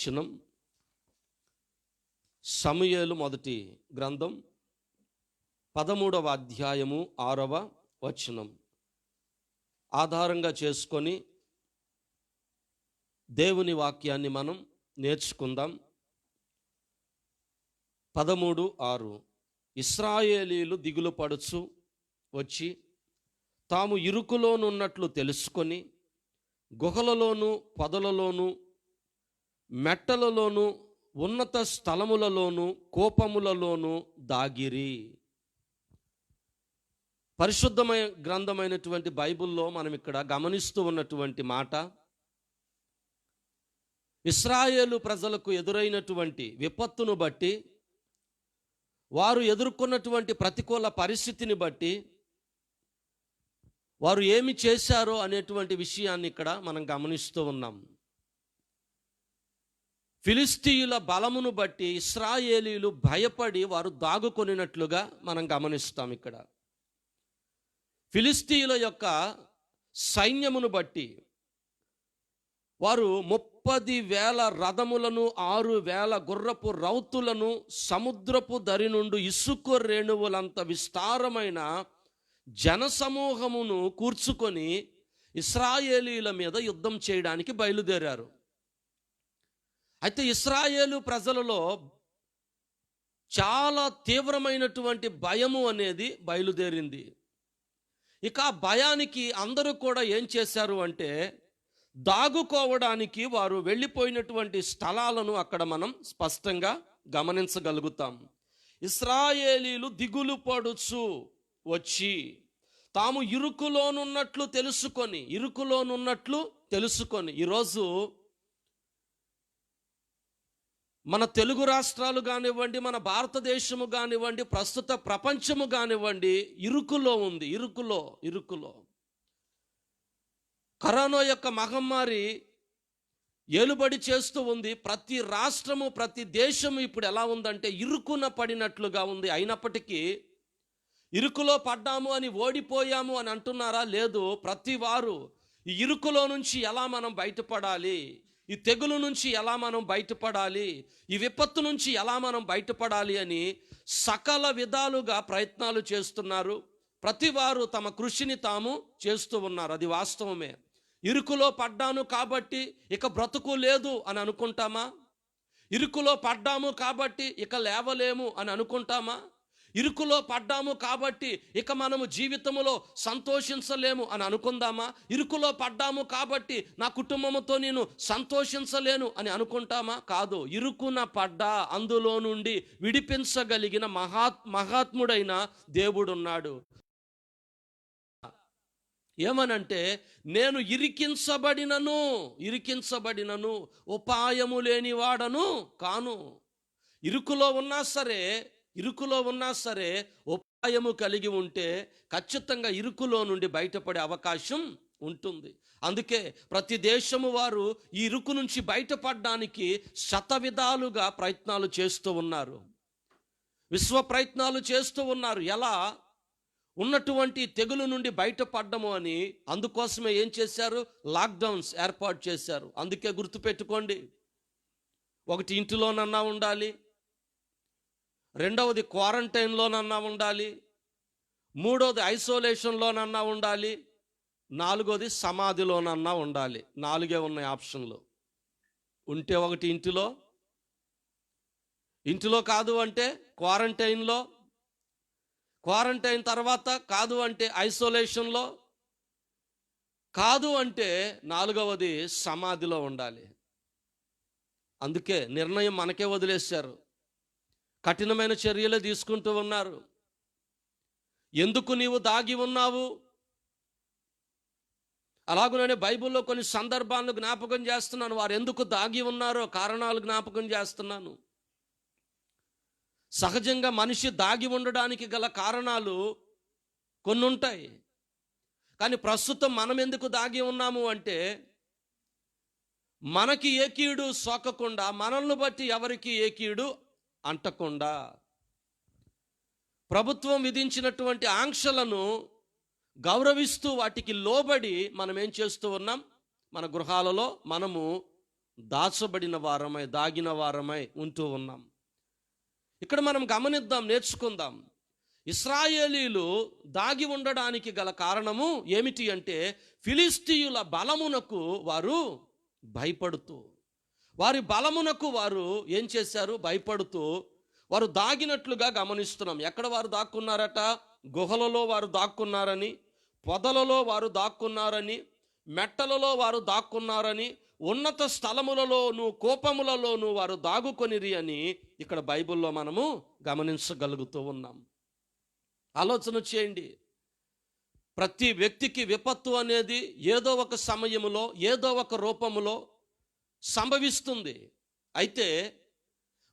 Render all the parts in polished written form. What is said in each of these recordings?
వచనం సమూయేలు మొదటి గ్రంథం 13వ అధ్యాయము 6వ వచనం ఆధారంగా చేసుకొని దేవుని వాక్యాన్ని మనం నేర్చుకుందాం. 13:6 ఇశ్రాయేలీలు దిగులు పడుచు వచ్చి తాము ఇరుకులోనున్నట్లు తెలుసుకొని గుహలలోను పొదలలోను మెట్టలలోను ఉన్నత స్థలములలోను కోపములలోను దాగిరి. పరిశుద్ధమైన గ్రంథమైనటువంటి బైబిల్లో మనం ఇక్కడ గమనిస్తూ ఉన్నటువంటి మాట, ఇశ్రాయేలు ప్రజలకు ఎదురైనటువంటి విపత్తును బట్టి, వారు ఎదుర్కొన్నటువంటి ప్రతికూల పరిస్థితిని బట్టి వారు ఏమి చేశారో అనేటువంటి విషయాన్ని ఇక్కడ మనం గమనిస్తూ ఉన్నాం. ఫిలిస్తీయుల బలమును బట్టి ఇశ్రాయేలీలు భయపడి వారు దాగుకొనినట్లుగా మనం గమనిస్తాం. ఇక్కడ ఫిలిస్తీయుల యొక్క సైన్యమును బట్టి వారు 30,000 రథములను 6,000 గుర్రపు రౌతులను సముద్రపు దరి నుండి ఇసుక రేణువులంత విస్తారమైన జనసమూహమును కూర్చుకొని ఇశ్రాయేలీల మీద యుద్ధం చేయడానికి బయలుదేరారు. అయితే ఇశ్రాయేలు ప్రజలలో చాలా తీవ్రమైనటువంటి భయము అనేది బయలుదేరింది. ఇక ఆ భయానికి అందరూ కూడా ఏం చేశారు అంటే, దాగుకోవడానికి వారు వెళ్ళిపోయినటువంటి స్థలాలను అక్కడ మనం స్పష్టంగా గమనించగలుగుతాం. ఇశ్రాయేలీలు దిగులు పడుచు వచ్చి తాము ఇరుకులోనున్నట్లు తెలుసుకొని ఈరోజు మన తెలుగు రాష్ట్రాలు కానివ్వండి, మన భారతదేశము కానివ్వండి, ప్రస్తుత ప్రపంచము కానివ్వండి, ఇరుకులో ఉంది. ఇరుకులో కరోనా యొక్క మహమ్మారి ఏలుబడి చేస్తూ ఉంది. ప్రతి రాష్ట్రము, ప్రతి దేశము ఇప్పుడు ఎలా ఉందంటే ఇరుకున పడినట్లుగా ఉంది. అయినప్పటికీ ఇరుకులో పడ్డాము అని ఓడిపోయాము అని అంటున్నారా? లేదు. ప్రతి వారు ఈ ఇరుకులో నుంచి ఎలా మనం బయటపడాలి, ఈ తెగులు నుంచి ఎలా మనం బయటపడాలి, ఈ విపత్తు నుంచి ఎలా మనం బయటపడాలి అని సకల విధాలుగా ప్రయత్నాలు చేస్తున్నారు. ప్రతి వారు తమ కృషిని తాము చేస్తూ ఉన్నారు. అది వాస్తవమే. ఇరుకులో పడ్డాను కాబట్టి ఇక బ్రతుకు లేదు అని అనుకుంటామా? ఇరుకులో పడ్డాము కాబట్టి ఇక లేవలేము అని అనుకుంటామా? ఇరుకులో పడ్డాము కాబట్టి ఇక మనము జీవితంలో సంతోషించలేము అని అనుకుందామా? ఇరుకులో పడ్డాము కాబట్టి నా కుటుంబంతో నేను సంతోషించలేను అని అనుకుంటామా? కాదు. ఇరుకున పడ్డా అందులో నుండి విడిపించగలిగిన మహాత్ముడైన దేవుడున్నాడు. ఏమనంటే, నేను ఇరికించబడినను ఉపాయము లేనివాడను కాను. ఇరుకులో ఉన్నా సరే ఉపాయము కలిగి ఉంటే ఖచ్చితంగా ఇరుకులో నుండి బయటపడే అవకాశం ఉంటుంది. అందుకే ప్రతి దేశము వారు ఈ ఇరుకు నుంచి బయటపడడానికి శతవిధాలుగా ప్రయత్నాలు చేస్తూ ఉన్నారు, విశ్వ ప్రయత్నాలు చేస్తూ ఉన్నారు. ఎలా ఉన్నటువంటి తెగులు నుండి బయటపడ్డము అని. అందుకోసమే ఏం చేశారు? లాక్డౌన్స్ ఏర్పాటు చేశారు. అందుకే గుర్తుపెట్టుకోండి, ఒకటి ఇంటిలోనన్నా ఉండాలి, రెండవది క్వారంటైన్లోనన్నా ఉండాలి, మూడవది ఐసోలేషన్లోనన్నా ఉండాలి, నాలుగోది సమాధిలోనన్నా ఉండాలి. 4 ఉన్నాయి ఆప్షన్లు. ఉంటే ఒకటి ఇంటిలో కాదు అంటే క్వారంటైన్ తర్వాత కాదు అంటే ఐసోలేషన్లో, కాదు అంటే 4వది సమాధిలో ఉండాలి. అందుకే నిర్ణయం మనకే వదిలేశారు. కఠినమైన చర్యలే తీసుకుంటూ ఉన్నారు. ఎందుకు నీవు దాగి ఉన్నావు? అలాగుననే బైబిల్లో కొన్ని సందర్భాలను జ్ఞాపకం చేస్తున్నాను. వారు ఎందుకు దాగి ఉన్నారో కారణాలు జ్ఞాపకం చేస్తున్నాను. సహజంగా మనిషి దాగి ఉండడానికి గల కారణాలు కొన్ని ఉంటాయి. కానీ ప్రస్తుతం మనం ఎందుకు దాగి ఉన్నాము అంటే, మనకి ఏ కీడు సోకకుండా, మనల్ని బట్టి ఎవరికి ఏ కీడు అంటకుండా, ప్రభుత్వం విధించినటువంటి ఆంక్షలను గౌరవిస్తూ వాటికి లోబడి మనం ఏం చేస్తూ ఉన్నాం? మన గృహాలలో మనము దాచబడిన వారమై, దాగిన వారమై ఉంటూ ఉన్నాం. ఇక్కడ మనం గమనిద్దాం, నేర్చుకుందాం. ఇశ్రాయేలీలు దాగి ఉండడానికి గల కారణము ఏమిటి అంటే, ఫిలిష్తీయుల బలమునకు వారు భయపడుతూ, వారి బలమునకు వారు ఏం చేశారు? భయపడుతూ వారు దాగినట్లుగా గమనిస్తున్నాం. ఎక్కడ వారు దాక్కున్నారట? గుహలలో వారు దాక్కున్నారని, పొదలలో వారు దాక్కున్నారని, మెట్టలలో వారు దాక్కున్నారని, ఉన్నత స్థలములలోను కోపములలోను వారు దాగుకొనిరి అని ఇక్కడ బైబిల్లో మనము గమనించగలుగుతూ ఉన్నాం. ఆలోచన చేయండి. ప్రతి వ్యక్తికి విపత్తు అనేది ఏదో ఒక సమయములో, ఏదో ఒక రూపములో సంభవిస్తుంది. అయితే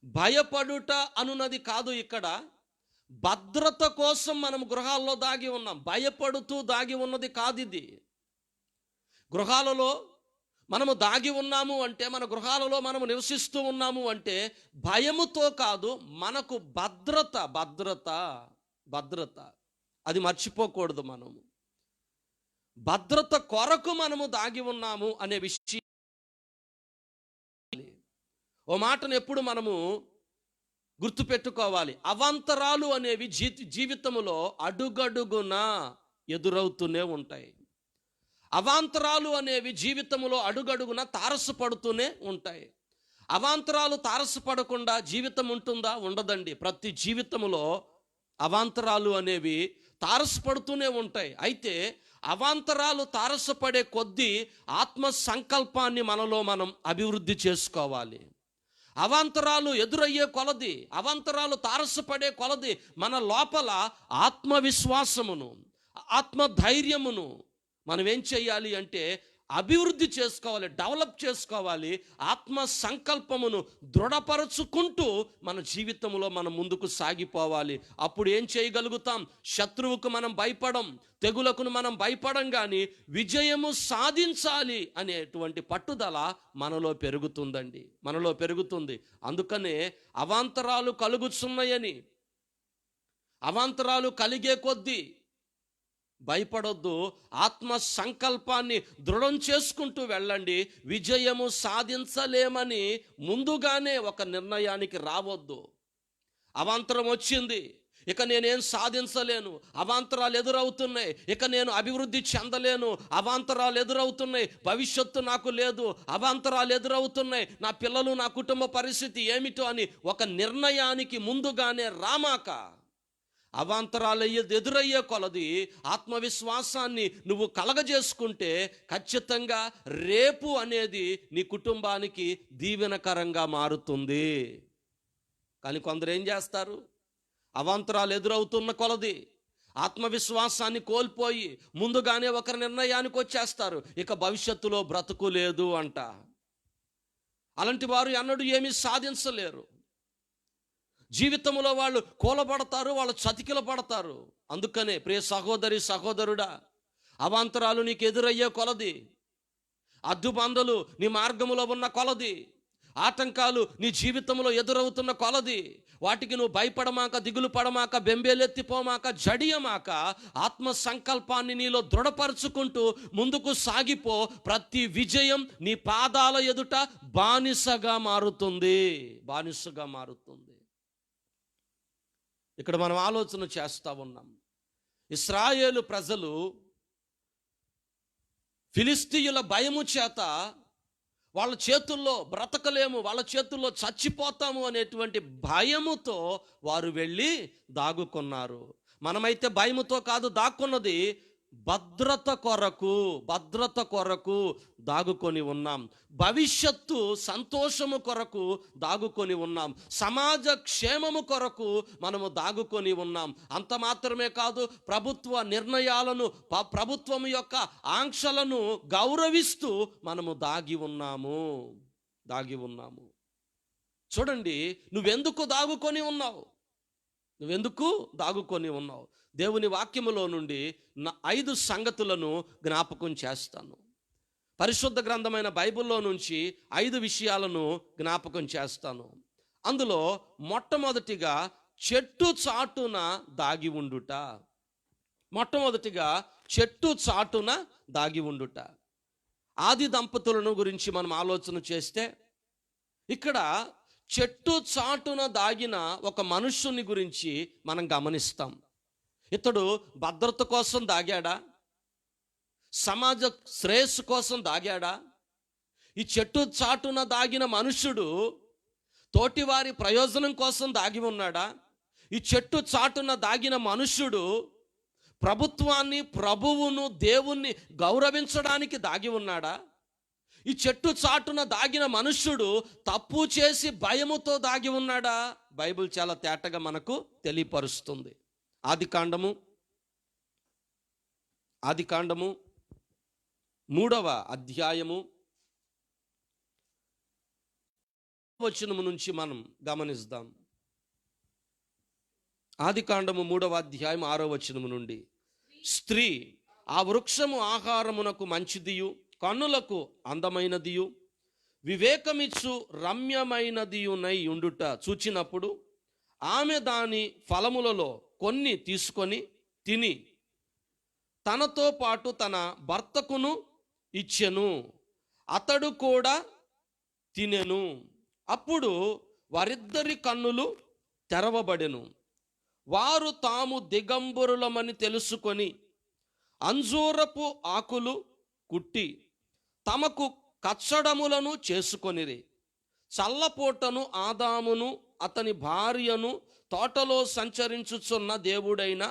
భయపడుట అనున్నది కాదు. ఇక్కడ భద్రత కోసం మనం గృహాల్లో దాగి ఉన్నాం. భయపడుతూ దాగి ఉన్నది కాదు ఇది. గృహాలలో మనము దాగి ఉన్నాము అంటే, మన గృహాలలో మనము నివసిస్తూ ఉన్నాము అంటే భయముతో కాదు, మనకు భద్రత అది మర్చిపోకూడదు. మనము భద్రత కొరకు మనము దాగి ఉన్నాము అనే విషయం, ఓ మాటను ఎప్పుడు మనము గుర్తుపెట్టుకోవాలి. అవాంతరాలు అనేవి జీవితములో అడుగడుగున ఎదురవుతూనే ఉంటాయి. అవాంతరాలు అనేవి జీవితంలో అడుగడుగున తారసపడుతూనే ఉంటాయి. అవాంతరాలు తారసపడకుండా జీవితం ఉంటుందా? ఉండదండి. ప్రతి జీవితంలో అవాంతరాలు అనేవి తారసపడుతూనే ఉంటాయి. అయితే అవాంతరాలు తారసపడే కొద్దీ ఆత్మ సంకల్పాన్ని మనలో మనం అభివృద్ధి చేసుకోవాలి. అవాంతరాలు ఎదురయ్యే కొలది, అవాంతరాలు తారసపడే కొలది మన లోపల ఆత్మవిశ్వాసమును, ఆత్మధైర్యమును మనం ఏం చేయాలి అంటే అభివృద్ధి చేసుకోవాలి, డెవలప్ చేసుకోవాలి. ఆత్మ సంకల్పమును దృఢపరచుకుంటూ మన జీవితంలో మనం ముందుకు సాగిపోవాలి. అప్పుడు ఏం చేయగలుగుతాం? శత్రువుకు మనం భయపడం, తెగులకు మనం భయపడం, కానీ విజయము సాధించాలి అనేటువంటి పట్టుదల మనలో పెరుగుతుందండి, మనలో పెరుగుతుంది. అందుకనే అవాంతరాలు కలుగుతున్నాయని, అవాంతరాలు కలిగే కొద్దీ భయపడొద్దు. ఆత్మ సంకల్పాన్ని దృఢం చేసుకుంటూ వెళ్ళండి. విజయము సాధించలేమని ముందుగానే ఒక నిర్ణయానికి రావద్దు. అవాంతరం వచ్చింది, ఇక నేనేం సాధించలేను, అవాంతరాలు ఎదురవుతున్నాయి, ఇక నేను అభివృద్ధి చెందలేను, అవాంతరాలు ఎదురవుతున్నాయి, భవిష్యత్తు నాకు లేదు, అవాంతరాలు ఎదురవుతున్నాయి, నా పిల్లలు, నా కుటుంబ పరిస్థితి ఏమిటో అని ఒక నిర్ణయానికి ముందుగానే రామాక, అవాంతరాలు ఎదురయ్యే కొలది ఆత్మవిశ్వాసాన్ని నువ్వు కలగజేసుకుంటే ఖచ్చితంగా రేపు అనేది నీ కుటుంబానికి దీవెనకరంగా మారుతుంది. కానీ కొందరు ఏం చేస్తారు? అవాంతరాలు ఎదురవుతున్న కొలది ఆత్మవిశ్వాసాన్ని కోల్పోయి ముందుగానే ఒక నిర్ణయానికి వచ్చేస్తారు, ఇక భవిష్యత్తులో బ్రతుకు లేదు అంట. అలాంటి వారు ఎన్నడూ ఏమీ సాధించలేరు. జీవితంలో వాళ్ళు కూలబడతారు, వాళ్ళు చతికిల పడతారు. అందుకనే ప్రియ సహోదరి, సహోదరుడా, అవాంతరాలు నీకు ఎదురయ్యే కొలది, అడ్డుబంధలు నీ మార్గములో ఉన్న కొలది, ఆటంకాలు నీ జీవితంలో ఎదురవుతున్న కొలది, వాటికి నువ్వు భయపడమాక, దిగులు పడమాక, బెంబేలెత్తిపోమాక, జడియమాక, ఆత్మ సంకల్పాన్ని నీలో దృఢపరుచుకుంటూ ముందుకు సాగిపో. ప్రతి విజయం నీ పాదాల ఎదుట బానిసగా మారుతుంది, బానిసగా మారుతుంది. ఇక్కడ మనం ఆలోచన చేస్తూ ఉన్నాం. ఇశ్రాయేలు ప్రజలు ఫిలిష్తీయుల భయము చేత వాళ్ళ చేతుల్లో బ్రతకలేము, వాళ్ళ చేతుల్లో చచ్చిపోతాము అనేటువంటి భయముతో వారు వెళ్ళి దాగుకున్నారు. మనమైతే భయముతో కాదు దాక్కున్నది, భద్రత కొరకు దాగుకొని ఉన్నాం. భవిష్యత్తు సంతోషము కొరకు దాగుకొని ఉన్నాం. సమాజ క్షేమము కొరకు మనము దాగుకొని ఉన్నాం. అంత మాత్రమే కాదు, ప్రభుత్వ నిర్ణయాలను, ప్రభుత్వం యొక్క ఆంక్షలను గౌరవిస్తూ మనము దాగి ఉన్నాము. చూడండి, నువ్వెందుకు దాగుకొని ఉన్నావు? దేవుని వాక్యములో నుండి 5 సంగతులను జ్ఞాపకం చేస్తాను. పరిశుద్ధ గ్రంథమైన బైబిల్లో నుంచి 5 విషయాలను జ్ఞాపకం చేస్తాను. అందులో మొట్టమొదటిగా చెట్టు చాటున దాగి ఉండుట. ఆది దంపతులను గురించి మనం ఆలోచన చేస్తే ఇక్కడ చెట్టు చాటున దాగిన ఒక మనుష్యుని గురించి మనం గమనిస్తాం. ఇతడు భద్రత కోసం దాగాడా? సమాజ శ్రేయస్సు కోసం దాగాడా? ఈ చెట్టు చాటున దాగిన మనుష్యుడు తోటివారి ప్రయోజనం కోసం దాగి ఉన్నాడా? ఈ చెట్టు చాటున దాగిన మనుష్యుడు ప్రభుత్వాన్ని, ప్రభువును, దేవుణ్ణి గౌరవించడానికి దాగి ఉన్నాడా? ఈ చెట్టు చాటున దాగిన మనుష్యుడు తప్పు చేసి భయముతో దాగి ఉన్నాడా? బైబిల్ చాలా తేటగా మనకు తెలియపరుస్తుంది. ఆదికాండము 3వ అధ్యాయము వచనము నుంచి మనం గమనిద్దాం. ఆదికాండము 3వ అధ్యాయం 6వ వచనము నుండి, స్త్రీ ఆ వృక్షము ఆహారమునకు మంచిదియు కన్నులకు అందమైనదియు వివేకమిచ్చు రమ్యమైనదియునై ఉండుట చూచినప్పుడు ఆమె దాని ఫలములలో కొన్ని తీసుకొని తిని తనతో పాటు తన భర్తకును ఇచ్చెను. అతడు కూడా తినెను. అప్పుడు వారిద్దరి కన్నులు తెరవబడెను. వారు తాము దిగంబరులమని తెలుసుకొని అంజూరపు ఆకులు కుట్టి తమకు కచ్చడములను చేసుకొనిరి. చల్లపోటను ఆదామును అతని భార్యను తోటలో సంచరించుచున్న దేవుడైన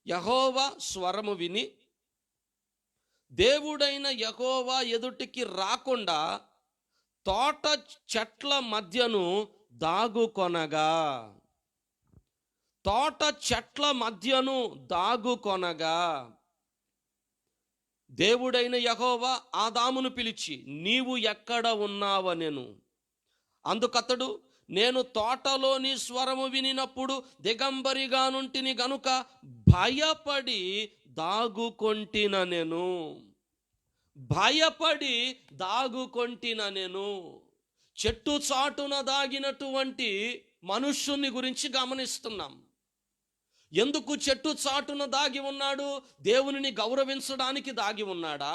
యెహోవా స్వరము విని దేవుడైన యెహోవా ఎదుటికి రాకుండా తోట చెట్ల మధ్యను దాగుకొనగా దేవుడైన యెహోవా ఆదామును పిలిచి, నీవు ఎక్కడ ఉన్నావనెను. అందుకతడు, నేను తోటలోని స్వరము వినినప్పుడు దిగంబరిగా నుంటిని గనుక భయపడి దాగుకొంటిన నేను. చెట్టు చాటున దాగినటువంటి మనుష్యుని గురించి గమనిస్తున్నాం. ఎందుకు చెట్టు చాటున దాగి ఉన్నాడు? దేవునిని గౌరవించడానికి దాగి ఉన్నాడా?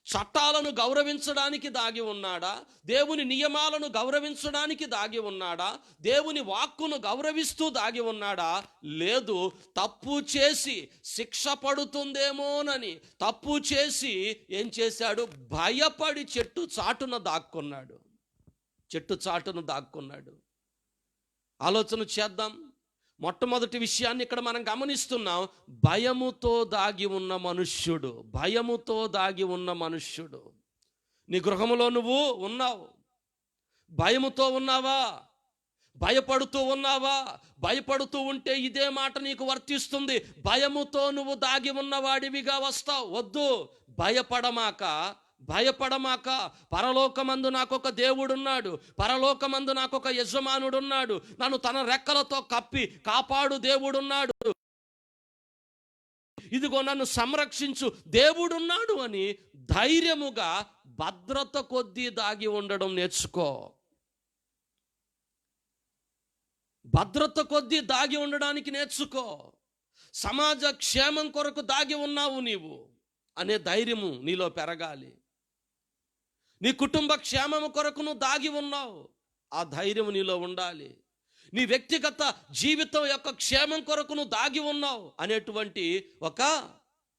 చట్టాలను గౌరవించడానికి దాగి ఉన్నాడా? దేవుని నియమాలను గౌరవించడానికి దాగి ఉన్నాడా? దేవుని వాక్కును గౌరవిస్తూ దాగి ఉన్నాడా? లేదు. తప్పు చేసి శిక్ష పడుతుందేమోనని తప్పు చేసి ఏం చేశాడు? భయపడి చెట్టు చాటున దాక్కున్నాడు. ఆలోచన చేద్దాం. మొట్టమొదటి విషయాన్ని ఇక్కడ మనం గమనిస్తున్నాం. భయముతో దాగి ఉన్న మనుష్యుడు. నీ గృహములో నువ్వు ఉన్నావు. భయముతో ఉన్నావా? భయపడుతూ ఉన్నావా? భయపడుతూ ఉంటే ఇదే మాట నీకు వర్తిస్తుంది. భయముతో నువ్వు దాగి ఉన్నవాడివిగా వస్తావు. వద్దు, భయపడమాక. పరలోకమందు నాకొక దేవుడున్నాడు, పరలోకమందు నాకొక యజమానుడున్నాడు, నన్ను తన రెక్కలతో కప్పి కాపాడు దేవుడున్నాడు, ఇదిగో నన్ను సంరక్షించు దేవుడున్నాడు అని ధైర్యముగా భద్రత కొద్దీ దాగి ఉండడం నేర్చుకో. భద్రత కొద్దీ దాగి ఉండడానికి నేర్చుకో. సమాజ క్షేమం కొరకు దాగి ఉన్నావు నీవు అనే ధైర్యము నీలో పెరగాలి. నీ కుటుంబ క్షేమము కొరకు నువ్వు దాగి ఉన్నావు, ఆ ధైర్యం నీలో ఉండాలి. నీ వ్యక్తిగత జీవితం యొక్క క్షేమం కొరకు నువ్వు దాగి ఉన్నావు అనేటువంటి ఒక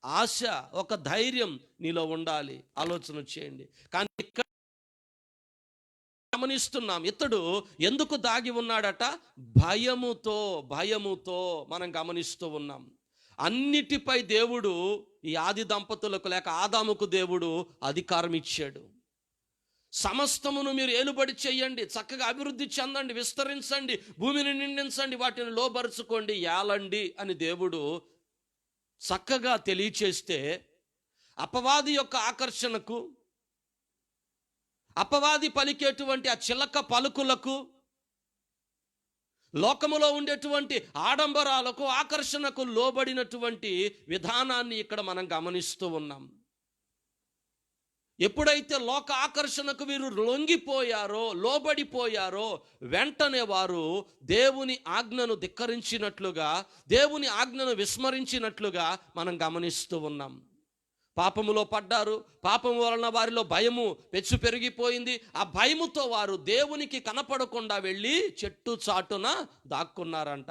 ఆశ, ఒక ధైర్యం నీలో ఉండాలి. ఆలోచన చేయండి. కానీ ఇక్కడ గమనిస్తున్నాం, ఇతడు ఎందుకు దాగి ఉన్నాడట? భయముతో మనం గమనిస్తూ ఉన్నాం. అన్నిటిపై దేవుడు ఈ ఆది దంపతులకు లేక ఆదాముకు దేవుడు అధికారం ఇచ్చాడు. సమస్తమును మీరు ఏలుబడి చేయండి, చక్కగా అభివృద్ధి చెందండి, విస్తరించండి, భూమిని నిండించండి, వాటిని లోబరుచుకోండి, ఏలండి అని దేవుడు చక్కగా తెలియచేస్తే అపవాది యొక్క ఆకర్షణకు, అపవాది పలికేటువంటి ఆ చిలక పలుకులకు, లోకములో ఉండేటువంటి ఆడంబరాలకు, ఆకర్షణకు లోబడినటువంటి విధానాన్ని ఇక్కడ మనం గమనిస్తూ ఉన్నాం. ఎప్పుడైతే లోక ఆకర్షణకు వీరు లొంగిపోయారో, లోబడిపోయారో, వెంటనే వారు దేవుని ఆజ్ఞను ధిక్కరించినట్లుగా, దేవుని ఆజ్ఞను విస్మరించినట్లుగా మనం గమనిస్తూ ఉన్నాం. పాపములో పడ్డారు. పాపము వలన వారిలో భయము పెరిగిపోయింది. ఆ భయముతో వారు దేవునికి కనపడకుండా వెళ్ళి చెట్టు చాటున దాక్కున్నారంట.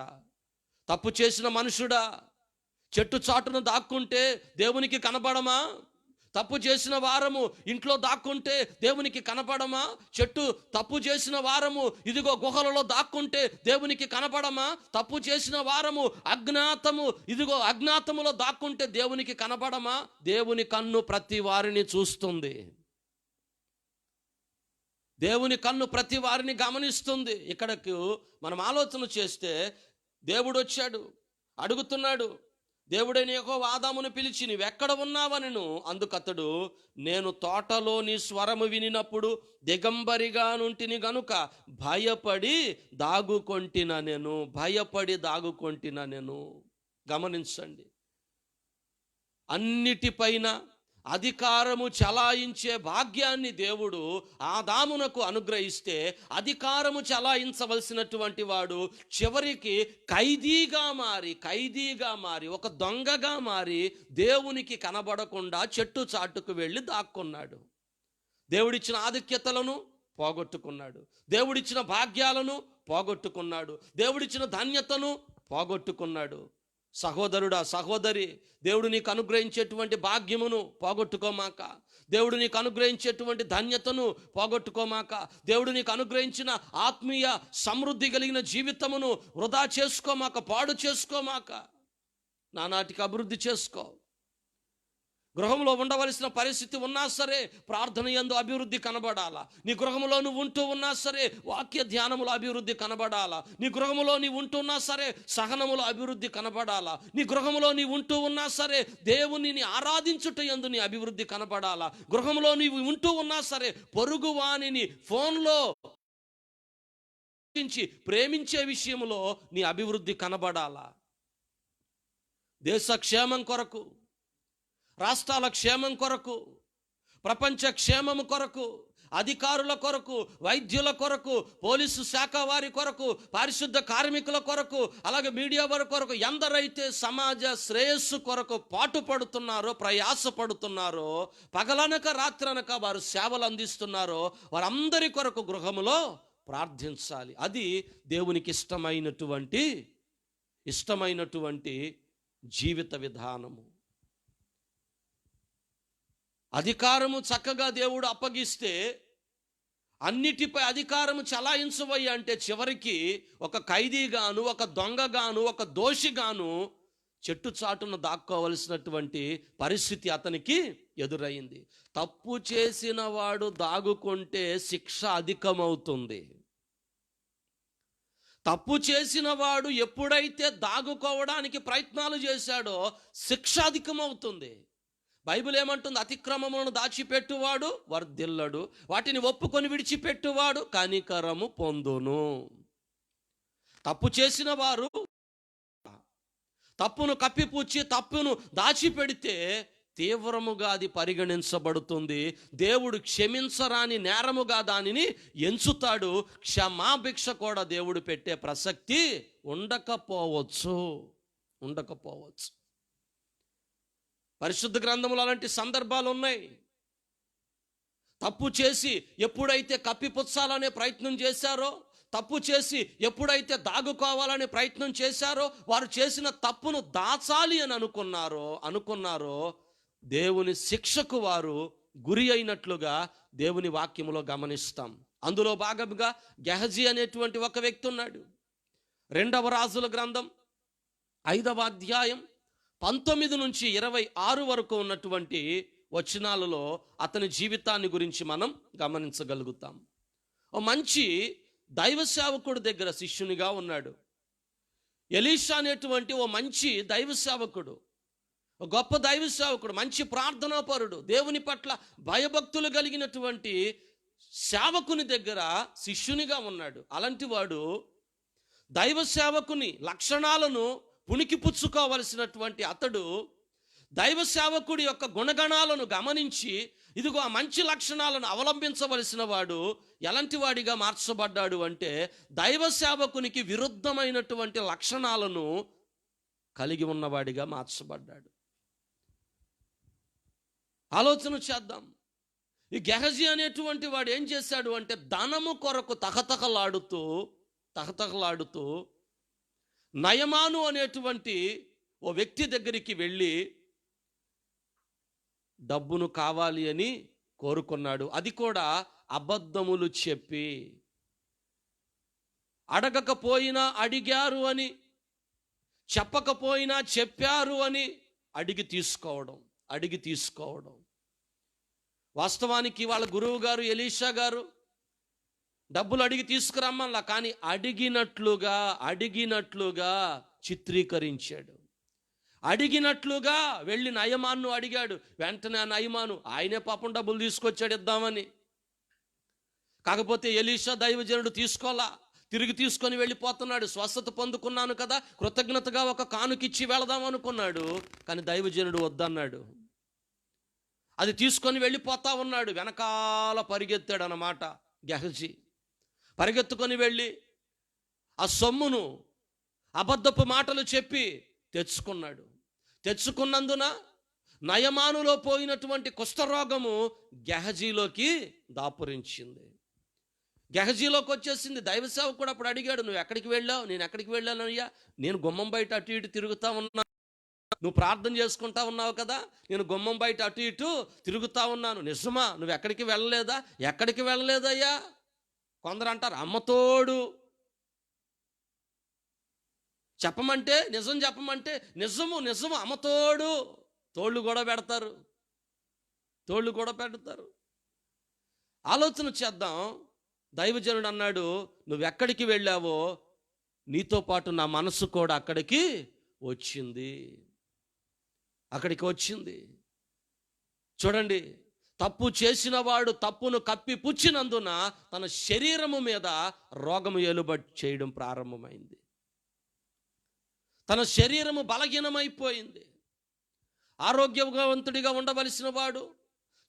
తప్పు చేసిన మనుషుడా, చెట్టు చాటున దాక్కుంటే దేవునికి కనపడమా? తప్పు చేసిన వారము ఇంట్లో దాక్కుంటే దేవునికి కనపడమా? తప్పు చేసిన వారము ఇదిగో గుహలలో దాక్కుంటే దేవునికి కనపడమా? తప్పు చేసిన వారము అజ్ఞాతములో దాక్కుంటే దేవునికి కనపడమా? దేవుని కన్ను ప్రతి వారిని చూస్తుంది. దేవుని కన్ను ప్రతి వారిని గమనిస్తుంది. ఇక్కడకు మనం ఆలోచన చేస్తే దేవుడు వచ్చాడు, అడుగుతున్నాడు. దేవుడైన యెహోవా ఆదామును పిలిచి, నీవెక్కడ ఉన్నావనెను. అందుకతడు, నేను తోటలో నీ స్వరము వినినప్పుడు దిగంబరిగా నుంటిని గనుక భయపడి దాగుకొంటిన నేను. గమనించండి, అన్నిటిపైన అధికారము చలాయించే భాగ్యాన్ని దేవుడు ఆదామునకు అనుగ్రహిస్తే, అధికారము చలాయించవలసినటువంటి వాడు చివరికి ఖైదీగా మారి ఒక దొంగగా మారి దేవునికి కనబడకుండా చెట్టు చాటుకు వెళ్ళి దాక్కున్నాడు. దేవుడిచ్చిన ఆధిక్యతలను పోగొట్టుకున్నాడు, దేవుడిచ్చిన భాగ్యాలను పోగొట్టుకున్నాడు, దేవుడిచ్చిన ధన్యతను పోగొట్టుకున్నాడు. సహోదరుడా, సహోదరి, దేవుడు నీకు అనుగ్రహించేటువంటి భాగ్యమును పోగొట్టుకోమాక. దేవుడు నీకు అనుగ్రహించేటువంటి ధన్యతను పోగొట్టుకోమాక. దేవుడు నీకు అనుగ్రహించిన ఆత్మీయ సమృద్ధి కలిగిన జీవితమును వృధా చేసుకోమాక, పాడు చేసుకోమాక. నానాటికి అభివృద్ధి చేసుకో. గృహంలో ఉండవలసిన పరిస్థితి ఉన్నా సరే ప్రార్థన యందు అభివృద్ధి కనబడాలా. నీ గృహంలో నువ్వు ఉంటూ ఉన్నా సరే వాక్య ధ్యానములో అభివృద్ధి కనబడాలా. నీ గృహంలో నీవు ఉంటున్నా సరే సహనములో అభివృద్ధి కనబడాలా. నీ గృహంలో నీవు ఉంటూ ఉన్నా సరే దేవునిని ఆరాధించుట యందు నీ అభివృద్ధి కనబడాలా. గృహంలో నీవు ఉంటూ ఉన్నా సరే పొరుగువానిని ఫోన్లో ప్రేమించే విషయంలో నీ అభివృద్ధి కనబడాలా. దేశ క్షేమం కొరకు, రాష్ట్రాల క్షేమం కొరకు, ప్రపంచ క్షేమం కొరకు, అధికారుల కొరకు, వైద్యుల కొరకు, పోలీసు శాఖ వారి కొరకు, పారిశుద్ధ కార్మికుల కొరకు, అలాగే మీడియా వారి కొరకు, ఎందరైతే సమాజ శ్రేయస్సు కొరకు పాటుపడుతున్నారో, ప్రయాసపడుతున్నారో, పగలనక రాత్రనక వారు సేవలు అందిస్తున్నారో వారందరి కొరకు గృహములో ప్రార్థించాలి. అది దేవునికి ఇష్టమైనటువంటి జీవిత విధానము. అధికారము చక్కగా దేవుడు అప్పగిస్తే అన్నిటిపై అధికారము చలాయించవయ్య అంటే చివరికి ఒక ఖైదీగాను, ఒక దొంగగాను, ఒక దోషిగాను చెట్టు చాటున దాక్కోవలసినటువంటి పరిస్థితి అతనికి ఎదురైంది. తప్పు చేసిన వాడు దాగుకుంటే శిక్ష అధికమవుతుంది. తప్పు చేసిన వాడు ఎప్పుడైతే దాగుకోవడానికి ప్రయత్నాలు చేశాడో శిక్ష అధికమవుతుంది. బైబిల్ ఏమంటుంది? అతిక్రమములను దాచిపెట్టువాడు వర్ధిల్లడు, వాటిని ఒప్పుకొని విడిచిపెట్టువాడు కనికరము పొందును. తప్పు చేసిన వారు తప్పును కప్పిపుచ్చి తప్పును దాచిపెడితే తీవ్రముగా అది పరిగణించబడుతుంది. దేవుడు క్షమించరాని నేరముగా దానిని ఎంచుతాడు. క్షమాభిక్ష కూడా దేవుడు పెట్టే ప్రసక్తి ఉండకపోవచ్చు. పరిశుద్ధ గ్రంథములో అలాంటి సందర్భాలు ఉన్నాయి. తప్పు చేసి ఎప్పుడైతే కప్పిపుచ్చాలనే ప్రయత్నం చేశారో, తప్పు చేసి ఎప్పుడైతే దాగుకోవాలనే ప్రయత్నం చేశారో, వారు చేసిన తప్పును దాచాలి అని అనుకున్నారో దేవుని శిక్షకు వారు గురి అయినట్లుగా దేవుని వాక్యములో గమనిస్తాం. అందులో భాగంగా గెహజీ అనేటువంటి ఒక వ్యక్తి ఉన్నాడు. 2వ రాజుల గ్రంథం 5వ అధ్యాయం 19 నుంచి 26 వరకు ఉన్నటువంటి వచనాలలో అతని జీవితాన్ని గురించి మనం గమనించగలుగుతాం. ఓ మంచి దైవ సేవకుడి దగ్గర శిష్యునిగా ఉన్నాడు. ఎలీషా అనేటువంటి ఓ మంచి దైవ సేవకుడు, గొప్ప దైవ సేవకుడు, మంచి ప్రార్థనాపరుడు, దేవుని పట్ల భయభక్తులు కలిగినటువంటి సేవకుని దగ్గర శిష్యునిగా ఉన్నాడు. అలాంటి వాడు దైవ సేవకుని లక్షణాలను పుణికిపుచ్చుకోవలసినటువంటి అతడు దైవ సేవకుడి యొక్క గుణగణాలను గమనించి ఇదిగో ఆ మంచి లక్షణాలను అవలంబించవలసిన వాడు ఎలాంటి వాడిగా మార్చబడ్డాడు అంటే దైవ సేవకునికి విరుద్ధమైనటువంటి లక్షణాలను కలిగి ఉన్నవాడిగా మార్చబడ్డాడు. ఆలోచన చేద్దాం. ఈ గెహజీ అనేటువంటి వాడు ఏం చేశాడు అంటే ధనము కొరకు తహతహలాడుతూ నయమాను అనేటువంటి ఓ వ్యక్తి దగ్గరికి వెళ్ళి డబ్బును కావాలి అని కోరుకున్నాడు. అది కూడా అబద్ధములు చెప్పి, అడగకపోయినా అడిగారు అని, చెప్పకపోయినా చెప్పారు అని అడిగి తీసుకోవడం. వాస్తవానికి వాళ్ళ గురువు గారు ఎలీషా గారు డబ్బులు అడిగి తీసుకురమ్మల్లా, కానీ అడిగినట్లుగా చిత్రీకరించాడు. అడిగినట్లుగా వెళ్ళి నయమాన్ను అడిగాడు. వెంటనే ఆ నయమాను ఆయనే పాపం డబ్బులు తీసుకొచ్చాడు ఇద్దామని. కాకపోతే ఎలీషా దైవజనుడు తీసుకోలా, తిరిగి తీసుకొని వెళ్ళిపోతున్నాడు. స్వస్థత పొందుకున్నాను కదా, కృతజ్ఞతగా ఒక కానుకిచ్చి వెళదాం అనుకున్నాడు. కానీ దైవజనుడు వద్దన్నాడు. అది తీసుకొని వెళ్ళిపోతా ఉన్నాడు. వెనకాల పరిగెత్తాడు అన్నమాట గెహజీ. పరిగెత్తుకొని వెళ్ళి ఆ సొమ్మును అబద్ధపు మాటలు చెప్పి తెచ్చుకున్నందున నయమానులో పోయినటువంటి కుష్ఠరోగము గెహజీలోకి దాపురించింది. గెహజీలోకి వచ్చేసింది. దైవ సేవకుడు అప్పుడు అడిగాడు, నువ్వు ఎక్కడికి వెళ్ళావు? నేను ఎక్కడికి వెళ్ళాను అయ్యా? నేను గుమ్మం బయట అటు ఇటు తిరుగుతా ఉన్నా. నువ్వు ప్రార్థన చేసుకుంటా ఉన్నావు కదా, నేను గుమ్మం బయట అటు ఇటు తిరుగుతా ఉన్నాను. నిజమా? నువ్వు ఎక్కడికి వెళ్ళలేదా? ఎక్కడికి వెళ్ళలేదయ్యా. కొందరు అంటారు అమ్మతోడు చెప్పమంటే నిజం చెప్పమంటే నిజము అమ్మతోడు. తోళ్ళు కూడా పెడతారు. ఆలోచన చేద్దాం. దైవజనుడు అన్నాడు, నువ్వెక్కడికి వెళ్ళావో నీతో పాటు నా మనసు కూడా అక్కడికి వచ్చింది. చూడండి, తప్పు చేసిన వాడు తప్పును కప్పిపుచ్చినందున తన శరీరము మీద రోగము ఏలుబడి చేయడం ప్రారంభమైంది. తన శరీరము బలహీనమైపోయింది. ఆరోగ్యవంతుడిగా ఉండవలసిన వాడు,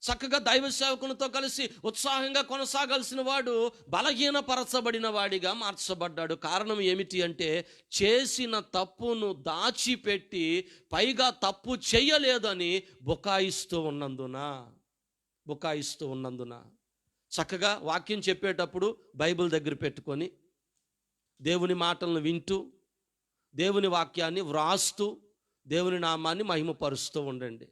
చక్కగా దైవ సేవకునితో కలిసి ఉత్సాహంగా కొనసాగాల్సిన వాడు బలహీనపరచబడిన వాడిగా మార్చబడ్డాడు. కారణం ఏమిటి అంటే చేసిన తప్పును దాచిపెట్టి పైగా తప్పు చేయలేదని బుకాయిస్తూ ఉన్నందున చక్కగా వాక్యం చెప్పేటప్పుడు బైబిల్ దగ్గర పెట్టుకొని దేవుని మాటలను వింటూ దేవుని వాక్యాన్ని వ్రాస్తూ దేవుని నామాన్ని మహిమపరుస్తూ ఉండండి.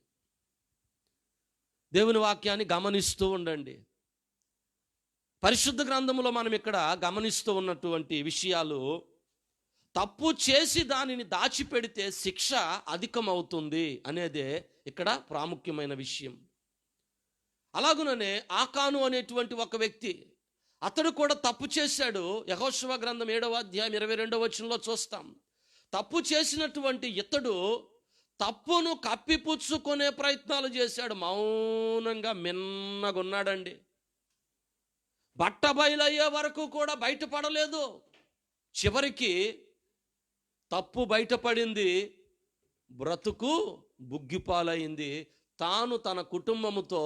దేవుని వాక్యాన్ని గమనిస్తూ ఉండండి. పరిశుద్ధ గ్రంథంలో మనం ఇక్కడ గమనిస్తూ ఉన్నటువంటి విషయాలు, తప్పు చేసి దానిని దాచిపెడితే శిక్ష అధికమవుతుంది అనేదే ఇక్కడ ప్రాముఖ్యమైన విషయం. అలాగుననే ఆకాను అనేటువంటి ఒక వ్యక్తి, అతడు కూడా తప్పు చేశాడు. యెహోషువ గ్రంథం 7వ అధ్యాయం 22వ వచనంలో చూస్తాం. తప్పు చేసినటువంటి ఇతడు తప్పును కప్పిపుచ్చుకునే ప్రయత్నాలు చేశాడు. మౌనంగా మిన్నగున్నాడండి. బట్ట బయలయ్యే వరకు కూడా బయటపడలేదు. చివరికి తప్పు బయటపడింది, బ్రతుకు బుగ్గిపాలైంది. తాను తన కుటుంబముతో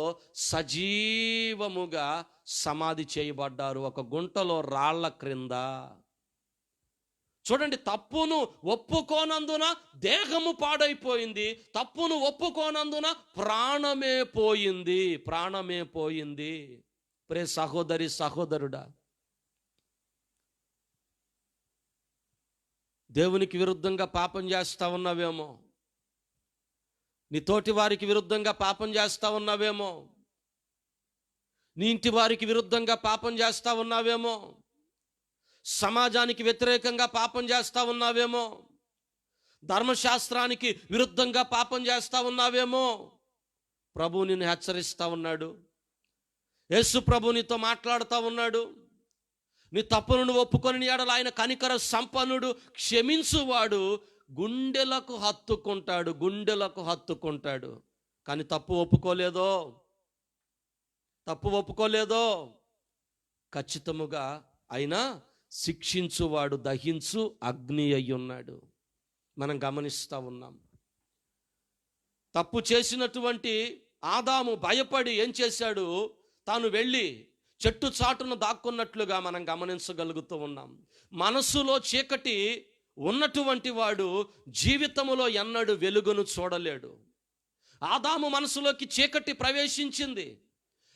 సజీవముగా సమాధి చేయబడ్డారు ఒక గుంటలో రాళ్ల క్రింద. చూడండి, తప్పును ఒప్పుకోనందున దేహము పాడైపోయింది, తప్పును ఒప్పుకోనందున ప్రాణమే పోయింది. ప్రే సహోదరి సహోదరుడా, దేవునికి విరుద్ధంగా పాపం చేస్తా ఉన్నావేమో, నీ తోటి వారికి విరుద్ధంగా పాపం చేస్తా ఉన్నావేమో, నీ ఇంటి వారికి విరుద్ధంగా పాపం చేస్తా ఉన్నావేమో, సమాజానికి వ్యతిరేకంగా పాపం చేస్తా ఉన్నావేమో, ధర్మశాస్త్రానికి విరుద్ధంగా పాపం చేస్తా ఉన్నావేమో. ప్రభు నిన్ను హెచ్చరిస్తా ఉన్నాడు. యేసు ప్రభు నీతో మాట్లాడుతూ ఉన్నాడు. నీ తప్పును ఒప్పుకొని ఎడల ఆయన కనికర సంపన్నుడు, క్షమించువాడు, గుండెలకు హత్తుకుంటాడు. కానీ తప్పు ఒప్పుకోలేదో ఖచ్చితముగా అయినా శిక్షించువాడు దహించు అగ్ని అయ్యున్నాడు. మనం గమనిస్తూ ఉన్నాం. తప్పు చేసినటువంటి ఆదాము భయపడి ఏం చేశాడు? తాను వెళ్ళి చెట్టు చాటును దాక్కున్నట్లుగా మనం గమనించగలుగుతూ ఉన్నాం. మనసులో చీకటి ఉన్నటువంటి వాడు జీవితంలో ఎన్నడూ వెలుగును చూడలేడు. ఆదాము మనసులోకి చీకటి ప్రవేశించింది,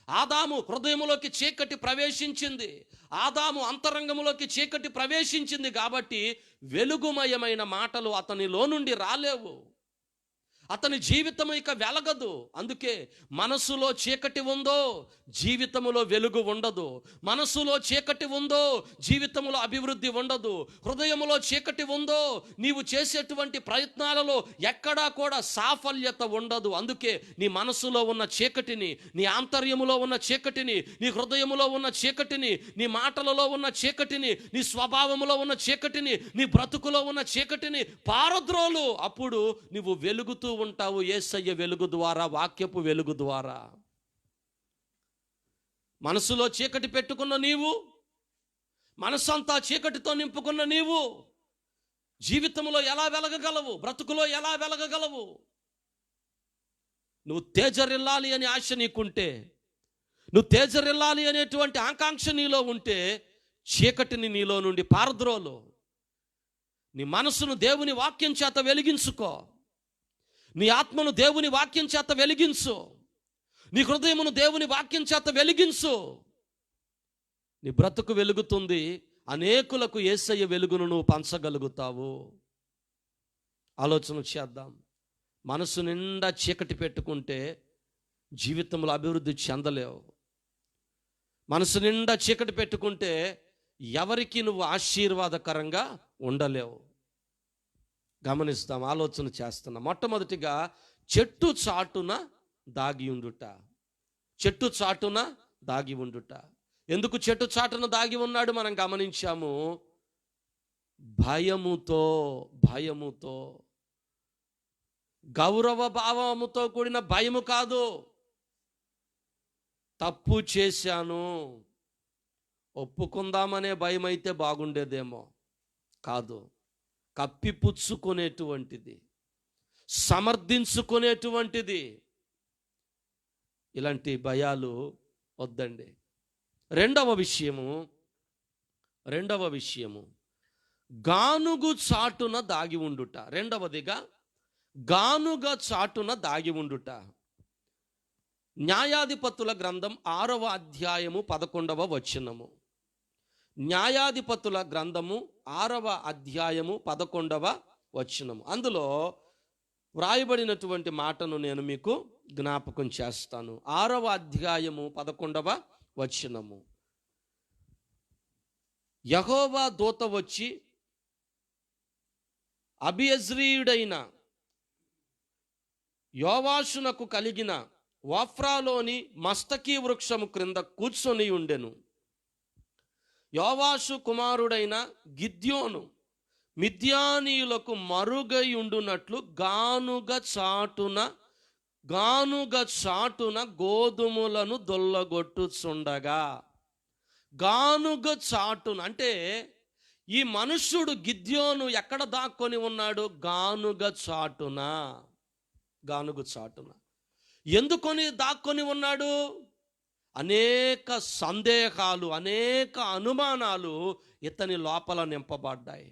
ఆదాము హృదయములోకి చీకటి ప్రవేశించింది, ఆదాము అంతరంగములోకి చీకటి ప్రవేశించింది. కాబట్టి వెలుగుమయమైన మాటలు అతనిలో నుండి రాలేవు, అతని జీవితం ఇక వెలగదు. అందుకే మనసులో చీకటి ఉందో జీవితములో వెలుగు ఉండదు, మనసులో చీకటి ఉందో జీవితంలో అభివృద్ధి ఉండదు, హృదయములో చీకటి ఉందో నీవు చేసేటువంటి ప్రయత్నాలలో ఎక్కడా కూడా సాఫల్యత ఉండదు. అందుకే నీ మనసులో ఉన్న చీకటిని, నీ ఆంతర్యములో ఉన్న చీకటిని, నీ హృదయములో ఉన్న చీకటిని, నీ మాటలలో ఉన్న చీకటిని, నీ స్వభావములో ఉన్న చీకటిని, నీ బ్రతుకులో ఉన్న చీకటిని పారద్రోలు. అప్పుడు నువ్వు వెలుగుతూ ఉంటావు యేసయ్య వెలుగు ద్వారా, వాక్యపు వెలుగు ద్వారా. మనసులో చీకటి పెట్టుకున్న నీవు, మనసంతా చీకటితో నింపుకున్న నీవు జీవితంలో ఎలా వెలగగలవు? బ్రతుకులో ఎలా వెలగగలవు? నువ్వు తేజరిల్లాలి అని ఆశ నీకుంటే, నువ్వు తేజరిల్లాలి అనేటువంటి ఆకాంక్ష నీలో ఉంటే చీకటిని నీలో నుండి పారద్రోలు. నీ మనసును దేవుని వాక్యం చేత వెలిగించుకో, నీ ఆత్మను దేవుని వాక్యం చేత వెలిగించు, నీ హృదయమును దేవుని వాక్యం చేత వెలిగించు. నీ బ్రతుకు వెలుగుతుంది, అనేకులకు యేసయ్య వెలుగును నువ్వు పంచగలుగుతావు. ఆలోచన చేద్దాం. మనసు నిండా చీకటి పెట్టుకుంటే జీవితంలో అభివృద్ధి చెందలేవు. మనసు నిండా చీకటి పెట్టుకుంటే ఎవరికి నువ్వు ఆశీర్వాదకరంగా ఉండలేవు. గమనిస్తాం, ఆలోచన చేస్తున్నాం. మొట్టమొదటిగా చెట్టు చాటున దాగి ఉండుట. చెట్టు చాటున దాగి ఉండుట. ఎందుకు చెట్టు చాటున దాగి ఉన్నాడు మనం గమనించాము. భయముతో, భయముతో, గౌరవ భావముతో కూడిన భయము కాదు. తప్పు చేశాను ఒప్పుకుందామనే భయం అయితే బాగుండేదేమో, కాదు. కప్పిపుచ్చుకునేటువంటిది, సమర్థించుకునేటువంటిది. ఇలాంటి భయాలు వద్దండి. రెండవ విషయము గానుగు చాటున దాగి ఉండుట. రెండవదిగా గానుగ చాటున దాగి ఉండుట. న్యాయాధిపతుల గ్రంథం 6వ అధ్యాయము 11వ వచనము. న్యాయాధిపతుల గ్రంథము 6వ అధ్యాయము 11వ వచనము. అందులో వ్రాయబడినటువంటి మాటను నేను మీకు జ్ఞాపకం చేస్తాను. 6వ అధ్యాయము 11వ వచనము. యెహోవా దూత వచ్చి అబియజ్రీయుడైన యోవాషునకు కలిగిన వఫ్రాలోని మస్తకీ వృక్షము క్రింద కూర్చొని ఉండెను. యోవాషు కుమారుడైన గిద్యోను మిద్యానీయులకు మరుగై ఉండునట్లు గానుగ చాటున గోధుమలను దొల్లగొట్టుచుండగా. గానుగ చాటున అంటే ఈ మనుష్యుడు గిద్యోను ఎక్కడ దాక్కొని ఉన్నాడు? గానుగ చాటున. ఎందుకొని దాక్కొని ఉన్నాడు? అనేక సందేహాలు, అనేక అనుమానాలు ఇతని లోపల నింపబడ్డాయి.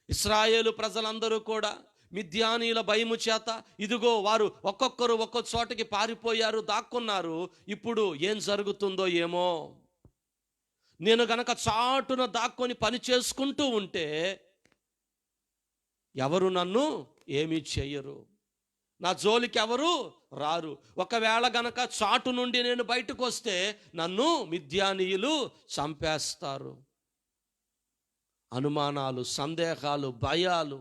ఇశ్రాయేలు ప్రజలందరూ కూడా మిద్యానీయుల భయము చేత ఇదిగో వారు ఒక్కొక్కరు ఒక్కో చోటకి పారిపోయారు, దాక్కున్నారు. ఇప్పుడు ఏం జరుగుతుందో ఏమో. నేను గనక చాటున దాక్కొని పని చేసుకుంటూ ఉంటే ఎవరు నన్ను ఏమీ చెయ్యరు, నా జోలికి ఎవరు రారు. ఒకవేళ గనక చాటు నుండి నేను బయటకు వస్తే నన్ను మిద్యానీయులు చంపేస్తారు. అనుమానాలు, సందేహాలు, భయాలు.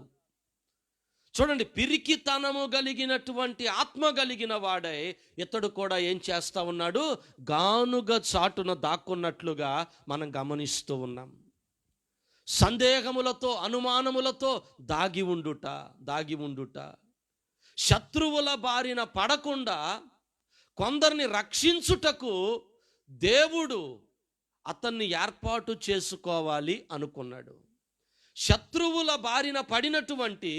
చూడండి, పిరికితనము కలిగినటువంటి ఆత్మ కలిగిన వాడై ఇతడు కూడా ఏం చేస్తా ఉన్నాడు? గానుగ చాటున దాక్కున్నట్లుగా మనం గమనిస్తూ ఉన్నాం. సందేహములతో, అనుమానములతో దాగి ఉండుట. శత్రువుల బారిన పడకుండా కొందరిని రక్షించుటకు దేవుడు అతన్ని ఏర్పాటు చేసుకోవాలి అనుకున్నాడు. శత్రువుల బారిన పడినటువంటి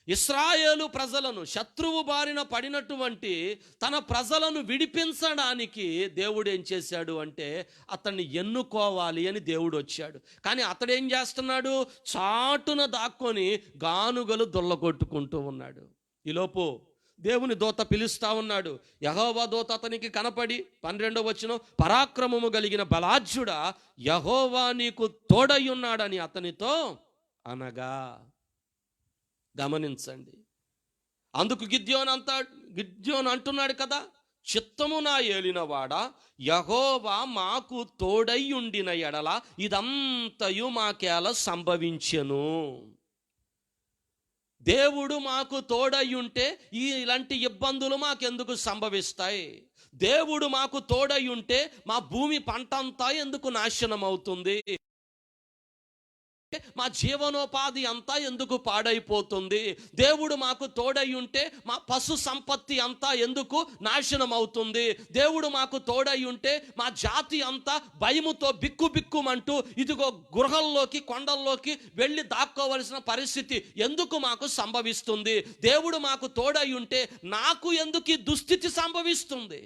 ఇశ్రాయేలు ప్రజలను, శత్రువు బారిన పడినటువంటి తన ప్రజలను విడిపించడానికి దేవుడు ఏం చేశాడు అంటే అతన్ని ఎన్నుకోవాలి అని దేవుడు వచ్చాడు. కానీ అతడు ఏం చేస్తున్నాడు? చాటున దాక్కొని గానుగలు దొల్లగొట్టుకుంటూ ఉన్నాడు. ఈలోపు దేవుని దూత పిలుస్తా ఉన్నాడు. యెహోవా దూత అతనికి కనపడి 12వ వచనం, పరాక్రమము కలిగిన బలాఢ్యుడా, యెహోవా నీకు తోడై ఉన్నాడని అతనితో అనగా. గమనించండి. అందుకు గిద్యోను అంటున్నాడు కదా, చిత్తము నా ఏలినవాడా, యెహోవా మాకు తోడై ఉండిన ఎడల ఇదంతయు మాకేల సంభవించెను. దేవుడు మాకు తోడై ఉంటే ఇలాంటి ఇబ్బందులు మాకెందుకు సంభవిస్తాయి? దేవుడు మాకు తోడై ఉంటే మా భూమి పంట అంతా ఎందుకు నాశనం అవుతుంది? మా జీవనోపాధి అంతా ఎందుకు పాడైపోతుంది? దేవుడు మాకు తోడై ఉంటే మా పశు సంపత్తి అంతా ఎందుకు నాశనం అవుతుంది? దేవుడు మాకు తోడై ఉంటే మా జాతి అంతా భయముతో బిక్కుమంటూ ఇదిగో గృహల్లోకి కొండల్లోకి వెళ్ళి దాక్కోవలసిన పరిస్థితి ఎందుకు మాకు సంభవిస్తుంది? దేవుడు మాకు తోడై ఉంటే నాకు ఎందుకు ఈ దుస్థితి సంభవిస్తుంది?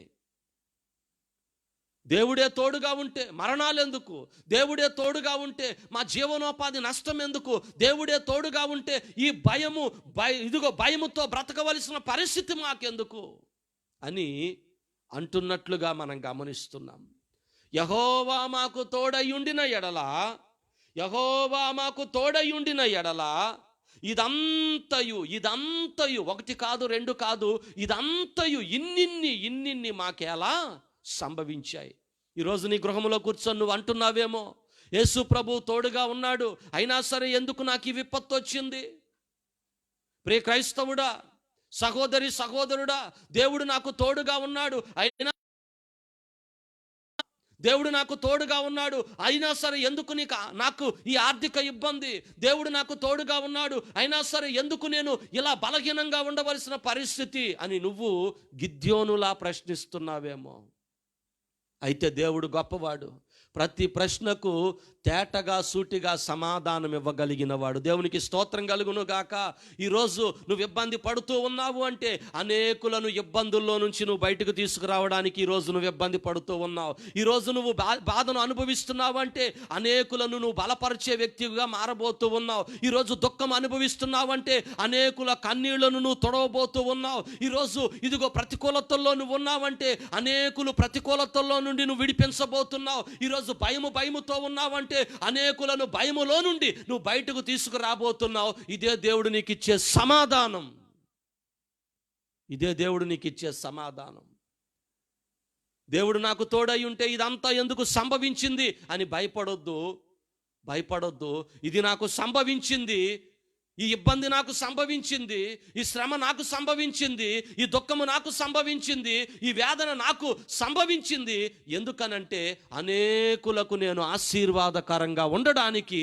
దేవుడే తోడుగా ఉంటే మరణాలు ఎందుకు? దేవుడే తోడుగా ఉంటే మా జీవనోపాధి నష్టం ఎందుకు? దేవుడే తోడుగా ఉంటే ఈ భయముతో బ్రతకవలసిన పరిస్థితి మాకెందుకు అని అంటున్నట్లుగా మనం గమనిస్తున్నాం. యెహోవా మాకు తోడై ఉండిన ఎడల ఇదంతయు ఒకటి కాదు, రెండు కాదు, ఇదంతయు ఇన్నిన్ని మాకేలా సంభవించాయి. ఈరోజు నీ గృహంలో కూర్చొని నువ్వు అంటున్నావేమో, యేసు ప్రభు తోడుగా ఉన్నాడు, అయినా సరే ఎందుకు నాకు ఈ విపత్తు వచ్చింది? ప్రియ క్రైస్తవుడా, సహోదరుడా, దేవుడు నాకు తోడుగా ఉన్నాడు, అయినా సరే ఎందుకు నాకు ఈ ఆర్థిక ఇబ్బంది? దేవుడు నాకు తోడుగా ఉన్నాడు, అయినా సరే ఎందుకు నేను ఇలా బలహీనంగా ఉండవలసిన పరిస్థితి అని నువ్వు గిద్యోనులా ప్రశ్నిస్తున్నావేమో. అయితే దేవుడు గొప్పవాడు. ప్రతి ప్రశ్నకు తేటగా సూటిగా సమాధానం ఇవ్వగలిగిన వాడు. దేవునికి స్తోత్రం కలుగును గాక. ఈరోజు నువ్వు ఇబ్బంది పడుతూ ఉన్నావు అంటే అనేకులను ఇబ్బందుల్లో నుంచి నువ్వు బయటకు తీసుకురావడానికి ఈరోజు నువ్వు ఇబ్బంది పడుతూ ఉన్నావు. ఈరోజు నువ్వు బాధను అనుభవిస్తున్నావు అంటే అనేకులను నువ్వు బలపరిచే వ్యక్తిగా మారబోతూ ఉన్నావు. ఈరోజు దుఃఖం అనుభవిస్తున్నావు అంటే అనేకుల కన్నీళ్లను నువ్వు తొడవబోతూ ఉన్నావు. ఈరోజు ఇదిగో ప్రతికూలతల్లో నువ్వు ఉన్నావంటే అనేకులు ప్రతికూలతల్లో నుండి నువ్వు విడిపించబోతున్నావు. ఈరోజు భయముతో ఉన్నావంటే అనేకులను భయములో నుండి నువ్వు బయటకు తీసుకురాబోతున్నావు. ఇదే దేవుడు నీకు ఇచ్చే సమాధానం. దేవుడు నాకు తోడై ఉంటే ఇదంతా ఎందుకు సంభవించింది అని భయపడొద్దు. ఇది నాకు సంభవించింది, ఈ ఇబ్బంది నాకు సంభవించింది, ఈ శ్రమ నాకు సంభవించింది, ఈ దుఃఖము నాకు సంభవించింది, ఈ వేదన నాకు సంభవించింది. ఎందుకనంటే అనేకులకు నేను ఆశీర్వాదకరంగా ఉండడానికి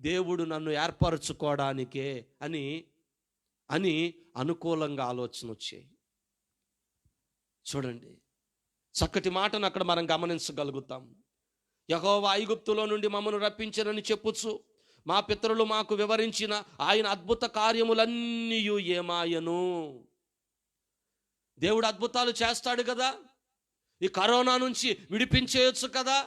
దేవుడు నన్ను ఏర్పరచుకోవడానికే అని అనుకూలంగా ఆలోచన వచ్చాయి. చూడండి, చక్కటి మాటను అక్కడ మనం గమనించగలుగుతాం. యెహోవా ఐగుప్తులో నుండి మమ్మను రప్పించనని చెప్పుచు మా పితరులు మాకు వివరించిన ఆయన అద్భుత కార్యములన్నీ ఏమాయను. దేవుడు అద్భుతాలు చేస్తాడు కదా, ఈ కరోనా నుంచి విడిపించేయచ్చు కదా.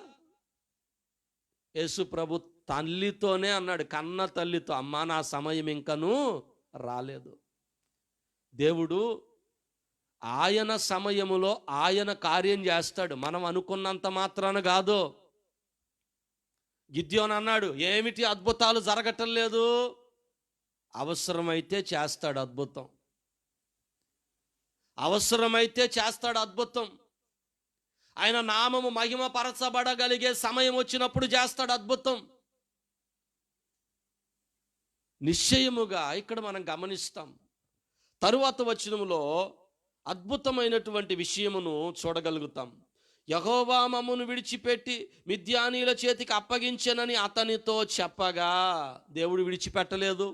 యేసు ప్రభు తల్లితోనే అన్నాడు, కన్న తల్లితో, అమ్మా నా సమయం ఇంకను రాలేదు. దేవుడు ఆయన సమయములో ఆయన కార్యం చేస్తాడు, మనం అనుకున్నంత మాత్రాన కాదు. గిద్యోను అన్నాడు, ఏమిటి అద్భుతాలు జరగటం లేదు? అవసరమైతే చేస్తాడు అద్భుతం. ఆయన నామము మహిమ పరచబడగలిగే సమయం వచ్చినప్పుడు చేస్తాడు అద్భుతం. నిశ్చయముగా ఇక్కడ మనం గమనిస్తాం. తరువాత వచనములో అద్భుతమైనటువంటి విషయమును చూడగలుగుతాం. యెహోవా మమ్మును విడిచిపెట్టి మిద్యానీయుల చేతికి అప్పగించెనని అతనితో చెప్పగా. దేవుడు విడిచిపెట్టలేదు.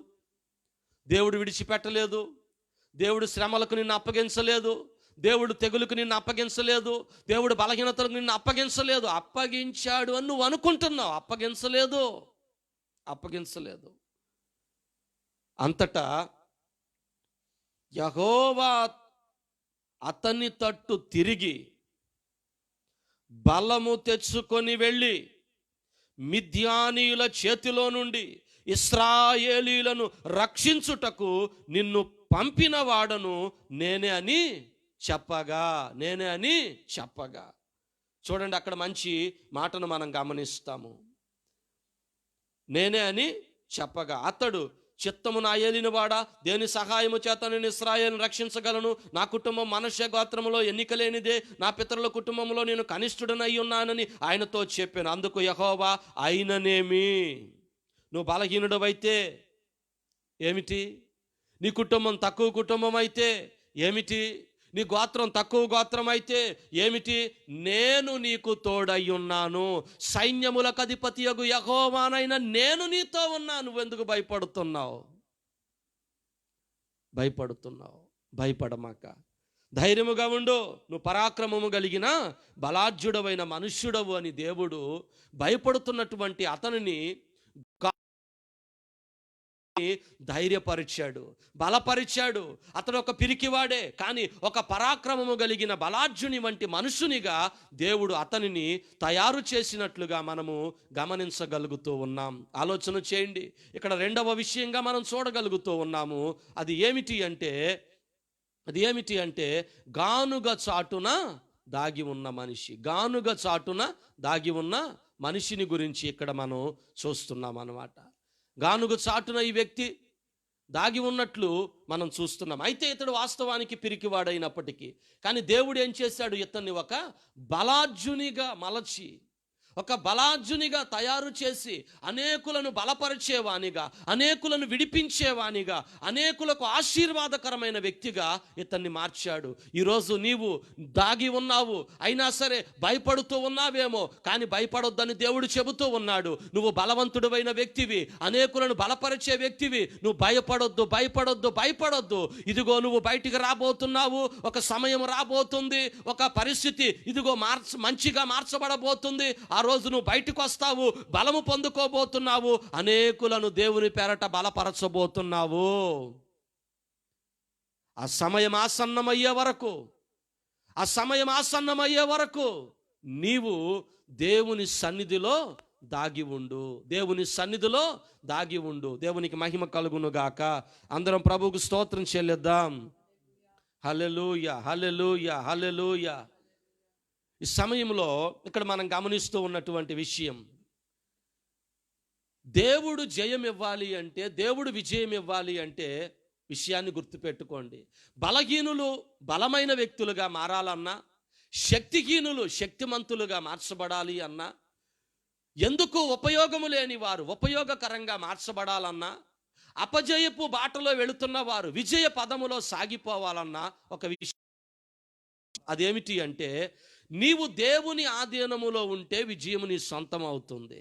దేవుడు శ్రమలకు నిన్ను అప్పగించలేదు. దేవుడు తెగులుకు నిన్ను అప్పగించలేదు. దేవుడు బలహీనతలకు నిన్ను అప్పగించలేదు. అప్పగించాడు అని నువ్వు అనుకుంటున్నావు, అప్పగించలేదు. అంతటా యెహోవా అతని తట్టు తిరిగి బలము తెచ్చుకొని వెళ్ళి మిద్యానీయుల చేతిలో నుండి ఇశ్రాయేలీయులను రక్షించుటకు నిన్ను పంపిన వాడను నేనే అని చెప్పగా. చూడండి, అక్కడ మంచి మాటను మనం గమనిస్తాము. నేనే అని చెప్పగా అతడు, చిత్తము నా ఏలినవాడా, దేని సహాయము చేత నేను ఇశ్రాయేలును రక్షించగలను? నా కుటుంబం మనష్య గోత్రములో ఎన్నిక లేనిదే, నా పితరుల కుటుంబంలో నేను కనిష్ఠుడనై ఉన్నానని ఆయనతో చెప్పాను. అందుకు యెహోవా, అయిననేమి, నువ్వు బలహీనుడవైతే ఏమిటి, నీ కుటుంబం తక్కువ కుటుంబం అయితే ఏమిటి, నీ గోత్రం తక్కువ గోత్రం అయితే ఏమిటి, నేను నీకు తోడై ఉన్నాను, సైన్యములకు అధిపతియగు యెహోవానైన నేను నీతో ఉన్నాను. నువ్వెందుకు భయపడుతున్నావు? భయపడమాక, ధైర్యముగా ఉండు, నువ్వు పరాక్రమము కలిగిన బలాఢ్యుడవైన మనుష్యుడవు అని దేవుడు భయపడుతున్నటువంటి అతనిని ధైర్యపరిచాడు, బలపరిచాడు. అతడు ఒక పిరికివాడే, కానీ ఒక పరాక్రమము కలిగిన బలాఢ్యుని వంటి మనుషునిగా దేవుడు అతనిని తయారు చేసినట్లుగా మనము గమనించగలుగుతూ ఉన్నాం. ఆలోచన చేయండి, ఇక్కడ రెండవ విషయంగా మనం చూడగలుగుతూ ఉన్నాము. అది ఏమిటి అంటే గానుగ చాటున దాగి ఉన్న మనిషి. గానుగ చాటున దాగి ఉన్న మనిషిని గురించి ఇక్కడ మనం చూస్తున్నాం అన్నమాట. గానుగ చాటున ఈ వ్యక్తి దాగి ఉన్నట్లు మనం చూస్తున్నాం. అయితే ఇతడు వాస్తవానికి పిరికివాడైనప్పటికీ, కానీ దేవుడు ఏం చేశాడు, ఇతన్ని ఒక బలాఢ్యునిగా మలచి, ఒక బలాఢ్యునిగా తయారు చేసి, అనేకులను బలపరిచేవానిగా, అనేకులను విడిపించేవానిగా, అనేకులకు ఆశీర్వాదకరమైన వ్యక్తిగా ఇతన్ని మార్చాడు. ఈరోజు నీవు దాగి ఉన్నావు, అయినా సరే భయపడుతూ ఉన్నావేమో, కానీ భయపడొద్దని దేవుడు చెబుతూ ఉన్నాడు. నువ్వు బలవంతుడైన వ్యక్తివి, అనేకులను బలపరిచే వ్యక్తివి. నువ్వు భయపడొద్దు. ఇదిగో నువ్వు బయటికి రాబోతున్నావు, ఒక సమయం రాబోతుంది, ఒక పరిస్థితి ఇదిగో మంచిగా మార్చబడబోతుంది. ఆ రోజు నువ్వు బయటకు వస్తావు, బలము పొందుకోబోతున్నావు, అనేకులను దేవుని పేరట బలపరచబోతున్నావు. ఆ సమయం ఆసన్నమయ్యే వరకు నీవు దేవుని సన్నిధిలో దాగి ఉండు. దేవునికి మహిమ కలుగును గాక. అందరం ప్రభువుకు స్తోత్రం చెల్లిద్దాం. హల్లెలూయా. ఈ సమయంలో ఇక్కడ మనం గమనిస్తూ ఉన్నటువంటి విషయం, దేవుడు జయం ఇవ్వాలి అంటే, దేవుడు విజయం ఇవ్వాలి అంటే విషయాన్ని గుర్తుపెట్టుకోండి. బలహీనులు బలమైన వ్యక్తులుగా మారాలన్నా, శక్తిహీనులు శక్తిమంతులుగా మార్చబడాలి అన్నా, ఎందుకు ఉపయోగము లేని వారు ఉపయోగకరంగా మార్చబడాలన్నా, అపజయపు బాటలో వెళుతున్న వారు విజయ పదములో సాగిపోవాలన్నా ఒక విషయం, అదేమిటి అంటే, నీవు దేవుని ఆధీనములో ఉంటే విజయం నీ సొంతం అవుతుంది.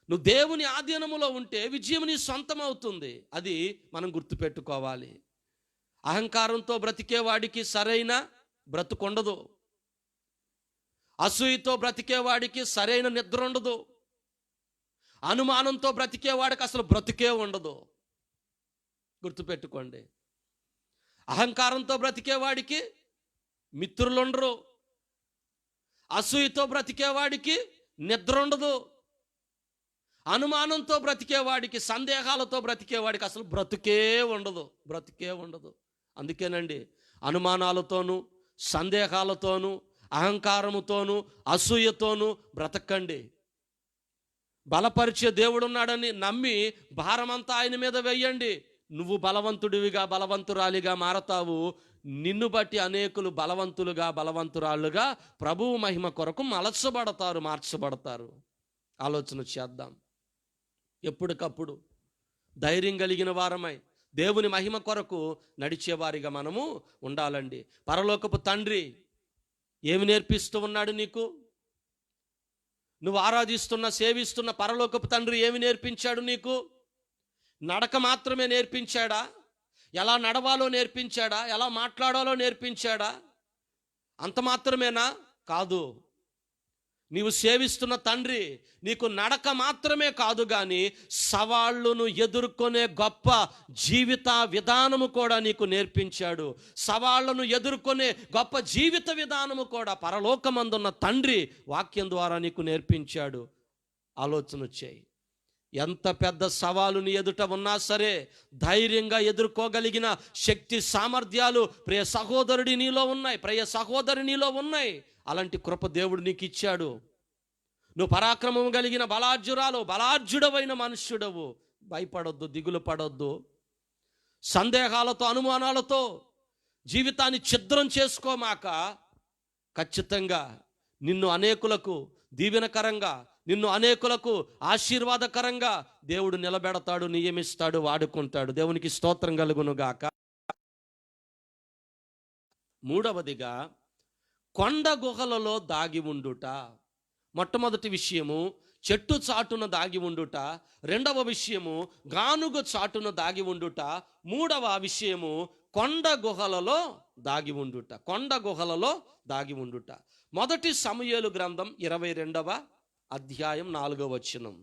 నువ్వు దేవుని ఆధీనములో ఉంటే విజయం నీ సొంతం అవుతుంది. అది మనం గుర్తుపెట్టుకోవాలి. అహంకారంతో బ్రతికేవాడికి సరైన బ్రతుకుండదు. అసూయతో బ్రతికేవాడికి సరైన నిద్ర ఉండదు. అనుమానంతో బ్రతికేవాడికి అసలు బ్రతుకే ఉండదు. గుర్తుపెట్టుకోండి. అహంకారంతో బ్రతికేవాడికి మిత్రులుండరు. అసూయతో బ్రతికేవాడికి నిద్ర ఉండదు. అనుమానంతో బ్రతికేవాడికి, సందేహాలతో బ్రతికేవాడికి అసలు బ్రతుకే ఉండదు. అందుకేనండి, అనుమానాలతోనూ, సందేహాలతోనూ, అహంకారముతోనూ, అసూయతోనూ బ్రతకండి. బలపరిచే దేవుడున్నాడని నమ్మి భారమంతా ఆయన మీద వేయండి. నువ్వు బలవంతుడివిగా, బలవంతురాలిగా మారతావు. నిన్ను బట్టి అనేకులు బలవంతురాళ్ళుగా ప్రభువు మహిమ కొరకు మార్చబడతారు. ఆలోచన చేద్దాం. ఎప్పటికప్పుడు ధైర్యం కలిగిన వారమై దేవుని మహిమ కొరకు నడిచేవారిగా మనము ఉండాలండి. పరలోకపు తండ్రి ఏమి నేర్పిస్తూ ఉన్నాడు నీకు? నువ్వు ఆరాధిస్తున్న, సేవిస్తున్న పరలోకపు తండ్రి ఏమి నేర్పించాడు నీకు? నడక మాత్రమే నేర్పించాడా? ఎలా నడవాలో నేర్పించాడా? ఎలా మాట్లాడాలో నేర్పించాడా? అంత మాత్రమేనా? కాదు. నీవు సేవిస్తున్న తండ్రి నీకు నడక మాత్రమే కాదు, కానీ సవాళ్ళను ఎదుర్కొనే గొప్ప జీవిత విధానము కూడా నీకు నేర్పించాడు. సవాళ్ళను ఎదుర్కొనే గొప్ప జీవిత విధానము కూడా పరలోకమందున్న తండ్రి వాక్యం ద్వారా నీకు నేర్పించాడు. ఆలోచన చేయి. ఎంత పెద్ద సవాలుని ఎదుట ఉన్నా సరే ధైర్యంగా ఎదుర్కోగలిగిన శక్తి సామర్థ్యాలు ప్రియ సహోదరుడి నీలో ఉన్నాయి, ప్రియ సహోదరి నీలో ఉన్నాయి. అలాంటి కృప దేవుడు నీకు ఇచ్చాడు. నువ్వు పరాక్రమం కలిగిన బలార్జుడవైన మనుష్యుడవు. భయపడొద్దు, దిగులు పడొద్దు. సందేహాలతో అనుమానాలతో జీవితాన్ని ఛిద్రం చేసుకోమాక, ఖచ్చితంగా నిన్ను అనేకులకు దీవెనకరంగా, నిన్ను అనేకులకు ఆశీర్వాదకరంగా దేవుడు నిలబెడతాడు, నియమిస్తాడు, వాడుకుంటాడు. దేవునికి స్తోత్రం కలుగును గాక. మూడవదిగా కొండ గుహలలో దాగి ఉండుట. మొట్టమొదటి విషయము చెట్టు చాటున దాగి ఉండుట, రెండవ విషయము గానుగ చాటున దాగి ఉండుట, మూడవ విషయము కొండ గుహలలో దాగి ఉండుట. కొండ గుహలలో దాగి ఉండుట. మొదటి సమూయేలు గ్రంథం 22వ అధ్యాయం 4వ వచనం.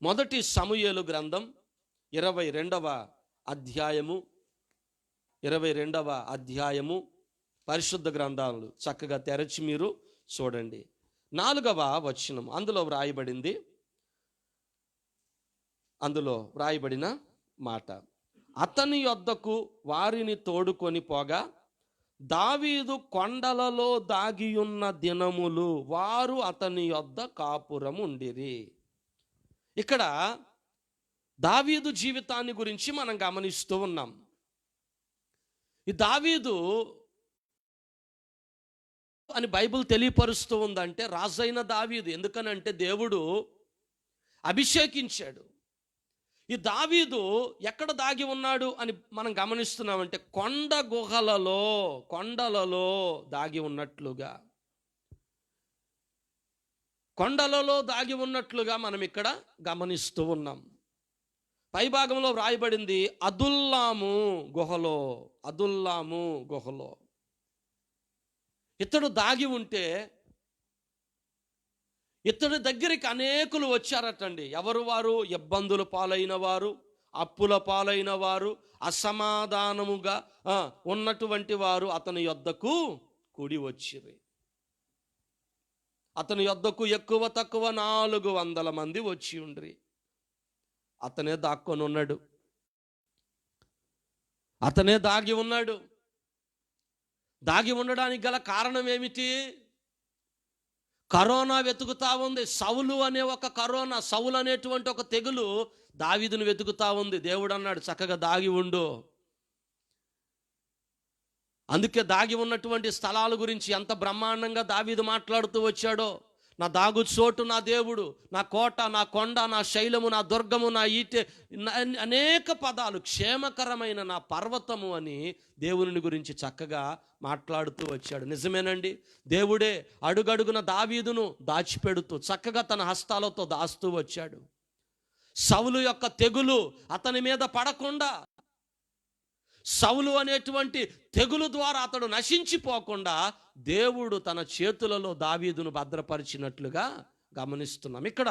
మొదటి సమూయేలు గ్రంథం 22వ అధ్యాయము పరిశుద్ధ గ్రంథాలు చక్కగా తెరచి మీరు చూడండి. 4వ వచనం అందులో వ్రాయబడిన మాట, అతని యొద్దకు వారిని తోడుకొని పోగా దావీదు కొండలలో దాగియున్న దినములు వారు అతని యొద్ద కాపురం ఉండిరి. ఇక్కడ దావీదు జీవితాన్ని గురించి మనం గమనిస్తూ ఉన్నాం. ఈ దావీదు అని బైబిల్ తెలియపరుస్తూ ఉందంటే రాజైన దావీదు. ఎందుకనంటే దేవుడు అభిషేకించాడు. ఈ దావీదు ఎక్కడ దాగి ఉన్నాడు అని మనం గమనిస్తున్నామంటే కొండలలో దాగి ఉన్నట్లుగా మనం ఇక్కడ గమనిస్తూ ఉన్నాం. పైభాగంలో వ్రాయబడింది అదుల్లాము గుహలో. ఇతడు దాగి ఉంటే ఇతడి దగ్గరికి అనేకులు వచ్చారటండి. ఎవరు వారు? ఇబ్బందుల పాలైన వారు, అప్పుల పాలైన వారు, అసమాధానముగా ఉన్నటువంటి వారు అతని యొద్దకు కూడి వచ్చిరి. అతని యొద్దకు ఎక్కువ తక్కువ 400 మంది వచ్చి ఉండ్రి. అతనే దాక్కొని ఉన్నాడు, అతనే దాగి ఉన్నాడు. దాగి ఉండడానికి గల కారణం ఏమిటి? కరోనా వెతుకుతా ఉంది. సౌలు అనేటువంటి ఒక తెగులు దావీదును వెతుకుతా ఉంది. దేవుడు అన్నాడు చక్కగా దాగి ఉండు. అందుకే దాగి ఉన్నటువంటి స్థలాల గురించి ఎంత బ్రహ్మాండంగా దావీదు మాట్లాడుతూ వచ్చాడో. నా దాగు చోటు నా దేవుడు, నా కోట, నా కొండ, నా శైలము, నా దుర్గము, నా ఈటె, అనేక పదాలు, క్షేమకరమైన నా పర్వతము అని దేవుని గురించి చక్కగా మాట్లాడుతూ వచ్చాడు. నిజమేనండి, దేవుడే అడుగడుగున దావీదును దాచిపెడుతూ చక్కగా తన హస్తాలతో దాస్తూ వచ్చాడు. సౌలు యొక్క తెగులు అతని మీద పడకుండా, సౌలు అనేటువంటి తెగులు ద్వారా అతడు నశించిపోకుండా దేవుడు తన చేతులలో దావీదును భద్రపరిచినట్లుగా గమనిస్తున్నాం. ఇక్కడ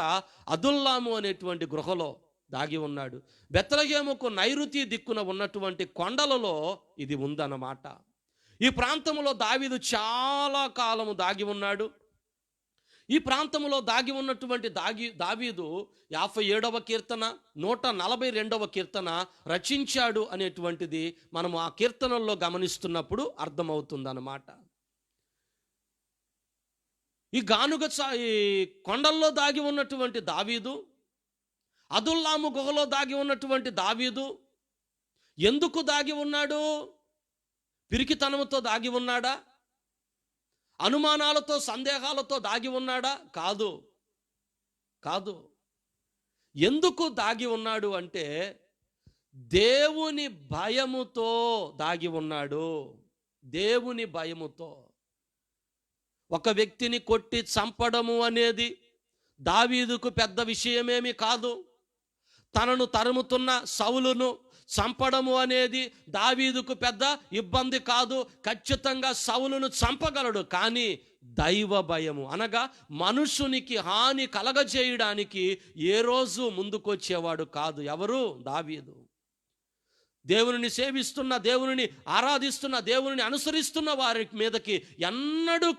అదుల్లాము అనేటువంటి గృహలో దాగి ఉన్నాడు. బెత్లెహేముకు నైరుతి దిక్కున ఉన్నటువంటి కొండలలో ఇది ఉందన్నమాట. ఈ ప్రాంతంలో దావీదు చాలా కాలము దాగి ఉన్నాడు. ఈ ప్రాంతంలో దాగి ఉన్నటువంటి దావీదు 57వ కీర్తన, 142వ కీర్తన రచించాడు అనేటువంటిది మనము ఆ కీర్తనల్లో గమనిస్తున్నప్పుడు అర్థమవుతుందన్నమాట. ఈ కొండల్లో దాగి ఉన్నటువంటి దావీదు, అదుల్లాము గుహలో దాగి ఉన్నటువంటి దావీదు ఎందుకు దాగి ఉన్నాడు? పిరికితనముతో దాగి ఉన్నాడా? అనుమానాలతో సందేహాలతో దాగి ఉన్నాడా? కాదు. ఎందుకు దాగి ఉన్నాడు అంటే దేవుని భయముతో దాగి ఉన్నాడు. దేవుని భయముతో. ఒక వ్యక్తిని కొట్టి చంపడము అనేది దావీదుకు పెద్ద విషయమేమి కాదు. తనను తరుముతున్న సౌలును చంపడము అనేది దావీదుకు పెద్ద ఇబ్బంది కాదు. ఖచ్చితంగా సౌలును చంపగలడు. కానీ దైవ భయము అనగా మనుషునికి హాని కలగజేయడానికి ఏ రోజు ముందుకొచ్చేవాడు కాదు. ఎవరు? దావీదు. దేవుని సేవిస్తున్న, దేవుని ఆరాధిస్తున్న, దేవుని అనుసరిస్తున్న వారి మీదకి ఎన్నడూ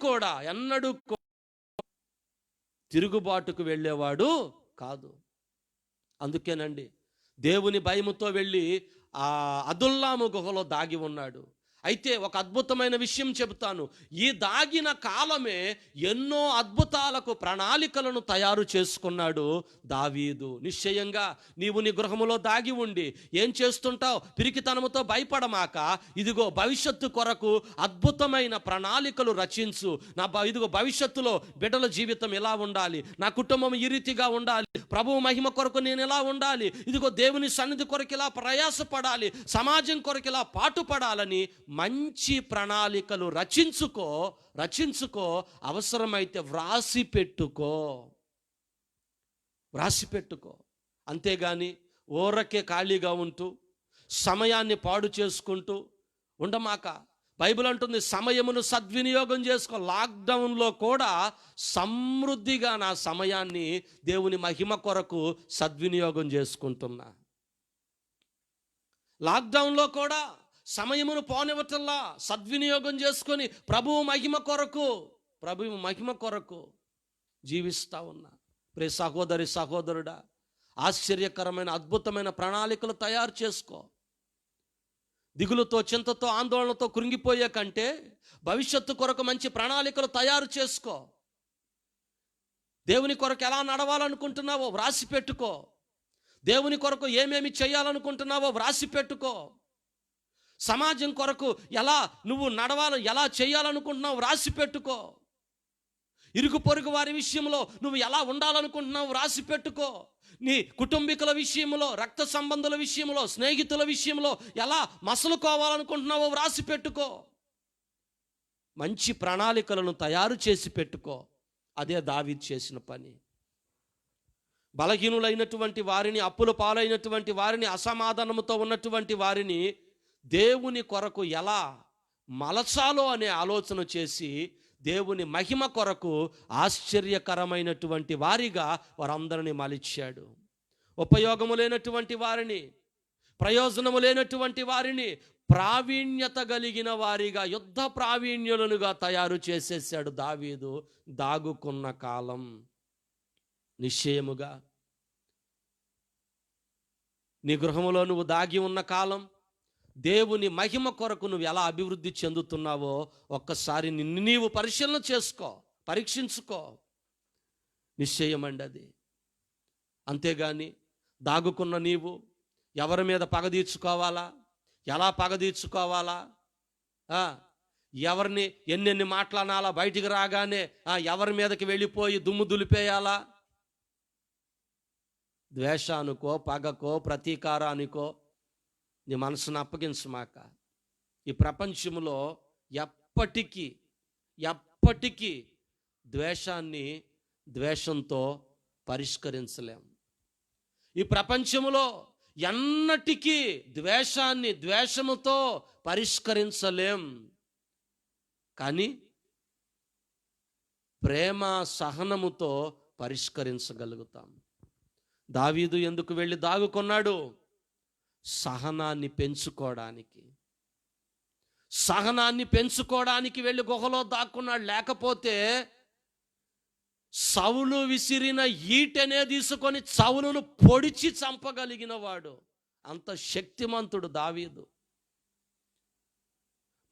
తిరుగుబాటుకు వెళ్ళేవాడు కాదు. అందుకేనండి దేవుని భయముతో వెళ్ళి ఆ అదుల్లాము గుహలో దాగి ఉన్నాడు. అయితే ఒక అద్భుతమైన విషయం చెబుతాను. ఈ దాగిన కాలమే ఎన్నో అద్భుతాలకు ప్రణాళికలను తయారు చేసుకున్నాడు దావీదు. నిశ్చయంగా నీవు నీ గృహములో దాగి ఉండి ఏం చేస్తుంటావు? పిరికితనముతో భయపడమాక, ఇదిగో భవిష్యత్తు కొరకు అద్భుతమైన ప్రణాళికలు రచించు. ఇదిగో భవిష్యత్తులో బిడ్డల జీవితం ఎలా ఉండాలి, నా కుటుంబం ఈ రీతిగా ఉండాలి, ప్రభువు మహిమ కొరకు నేను ఎలా ఉండాలి, ఇదిగో దేవుని సన్నిధి కొరకు ఇలా ప్రయాసపడాలి, సమాజం కొరకు ఇలా పాటుపడాలని మంచి ప్రణాళికలు రచించుకో. అవసరమైతే వ్రాసి పెట్టుకో. అంతేగాని ఊరకే ఖాళీగా ఉంటూ సమయాన్ని పాడు చేసుకుంటూ ఉండమాక. బైబిల్ అంటుంది సమయమును సద్వినియోగం చేసుకో. లాక్డౌన్లో కూడా సమృద్ధిగా నా సమయాన్ని దేవుని మహిమ కొరకు సద్వినియోగం చేసుకుంటున్నా. లాక్డౌన్లో కూడా సమయమును పోనివ్వటల్లా సద్వినియోగం చేసుకొని ప్రభువు మహిమ కొరకు జీవిస్తా ఉన్నా. ప్రియ సహోదరి సహోదరుడా, ఆశ్చర్యకరమైన అద్భుతమైన ప్రణాళికలు తయారు చేసుకో. దిగులుతో, చింతతో, ఆందోళనతో కృంగిపోయే కంటే భవిష్యత్తు కొరకు మంచి ప్రణాళికలు తయారు చేసుకో. దేవుని కొరకు ఎలా నడవాలనుకుంటున్నావో వ్రాసి పెట్టుకో. దేవుని కొరకు ఏమేమి చేయాలనుకుంటున్నావో వ్రాసి పెట్టుకో. సమాజం కొరకు నువ్వు ఎలా చేయాలనుకుంటున్నావు వ్రాసి పెట్టుకో. ఇరుగు పొరుగు వారి విషయంలో నువ్వు ఎలా ఉండాలనుకుంటున్నావు వ్రాసి పెట్టుకో. నీ కుటుంబీకుల విషయంలో, రక్త సంబంధుల విషయంలో, స్నేహితుల విషయంలో ఎలా మసలుకోవాలనుకుంటున్నావో వ్రాసి పెట్టుకో. మంచి ప్రణాళికలను తయారు చేసి పెట్టుకో. అదే దావీదు చేసిన పని. బలహీనులైనటువంటి వారిని, అప్పుల పాలైనటువంటి వారిని, అసమాధానముతో ఉన్నటువంటి వారిని దేవుని కొరకు ఎలా మలచాలో అనే ఆలోచన చేసి దేవుని మహిమ కొరకు ఆశ్చర్యకరమైనటువంటి వారిగా వారందరినీ మలిచాడు. ఉపయోగము లేనటువంటి వారిని, ప్రయోజనము లేనటువంటి వారిని ప్రావీణ్యత కలిగిన వారిగా, యుద్ధ ప్రావీణ్యులనుగా తయారు చేసేసాడు దావీదు. దాగుకున్న కాలం నిశ్చయముగా నీ గృహములో నువ్వు దాగి ఉన్న కాలం, దేవుని మహిమ కొరకు నువ్వు ఎలా అభివృద్ధి చెందుతున్నావో ఒక్కసారి నిన్ను నీవు పరిశీలన చేసుకో, పరీక్షించుకో. నిశ్చయమండి అది. అంతేగాని దాగుకున్న నీవు ఎవరి మీద పగ తీర్చుకోవాలా, ఎలా పగ తీర్చుకోవాలా, ఎవరిని ఎన్నెన్ని మాట్లాడాలా, బయటికి రాగానే ఎవరి మీదకి వెళ్ళిపోయి దుమ్ము దులిపేయాలా, ద్వేషానికో, పగకో, ప్రతీకారానికో నీ మనసును అప్పగించమాక. ఈ ప్రపంచంలో ఎప్పటికీ ద్వేషాన్ని ద్వేషంతో పరిష్కరించలేం. ఈ ప్రపంచంలో ఎన్నటికీ ద్వేషాన్ని ద్వేషముతో పరిష్కరించలేం. కానీ ప్రేమ సహనముతో పరిష్కరించగలుగుతాం. దావీదు ఎందుకు వెళ్ళి దాగుకున్నాడు? సహనాన్ని పెంచుకోవడానికి వెళ్ళి గుహలో దాక్కున్నాడు. లేకపోతే సౌలు విసిరిన ఈటెనే తీసుకొని సౌలును పొడిచి చంపగలిగిన వాడు. అంత శక్తిమంతుడు దావీదు.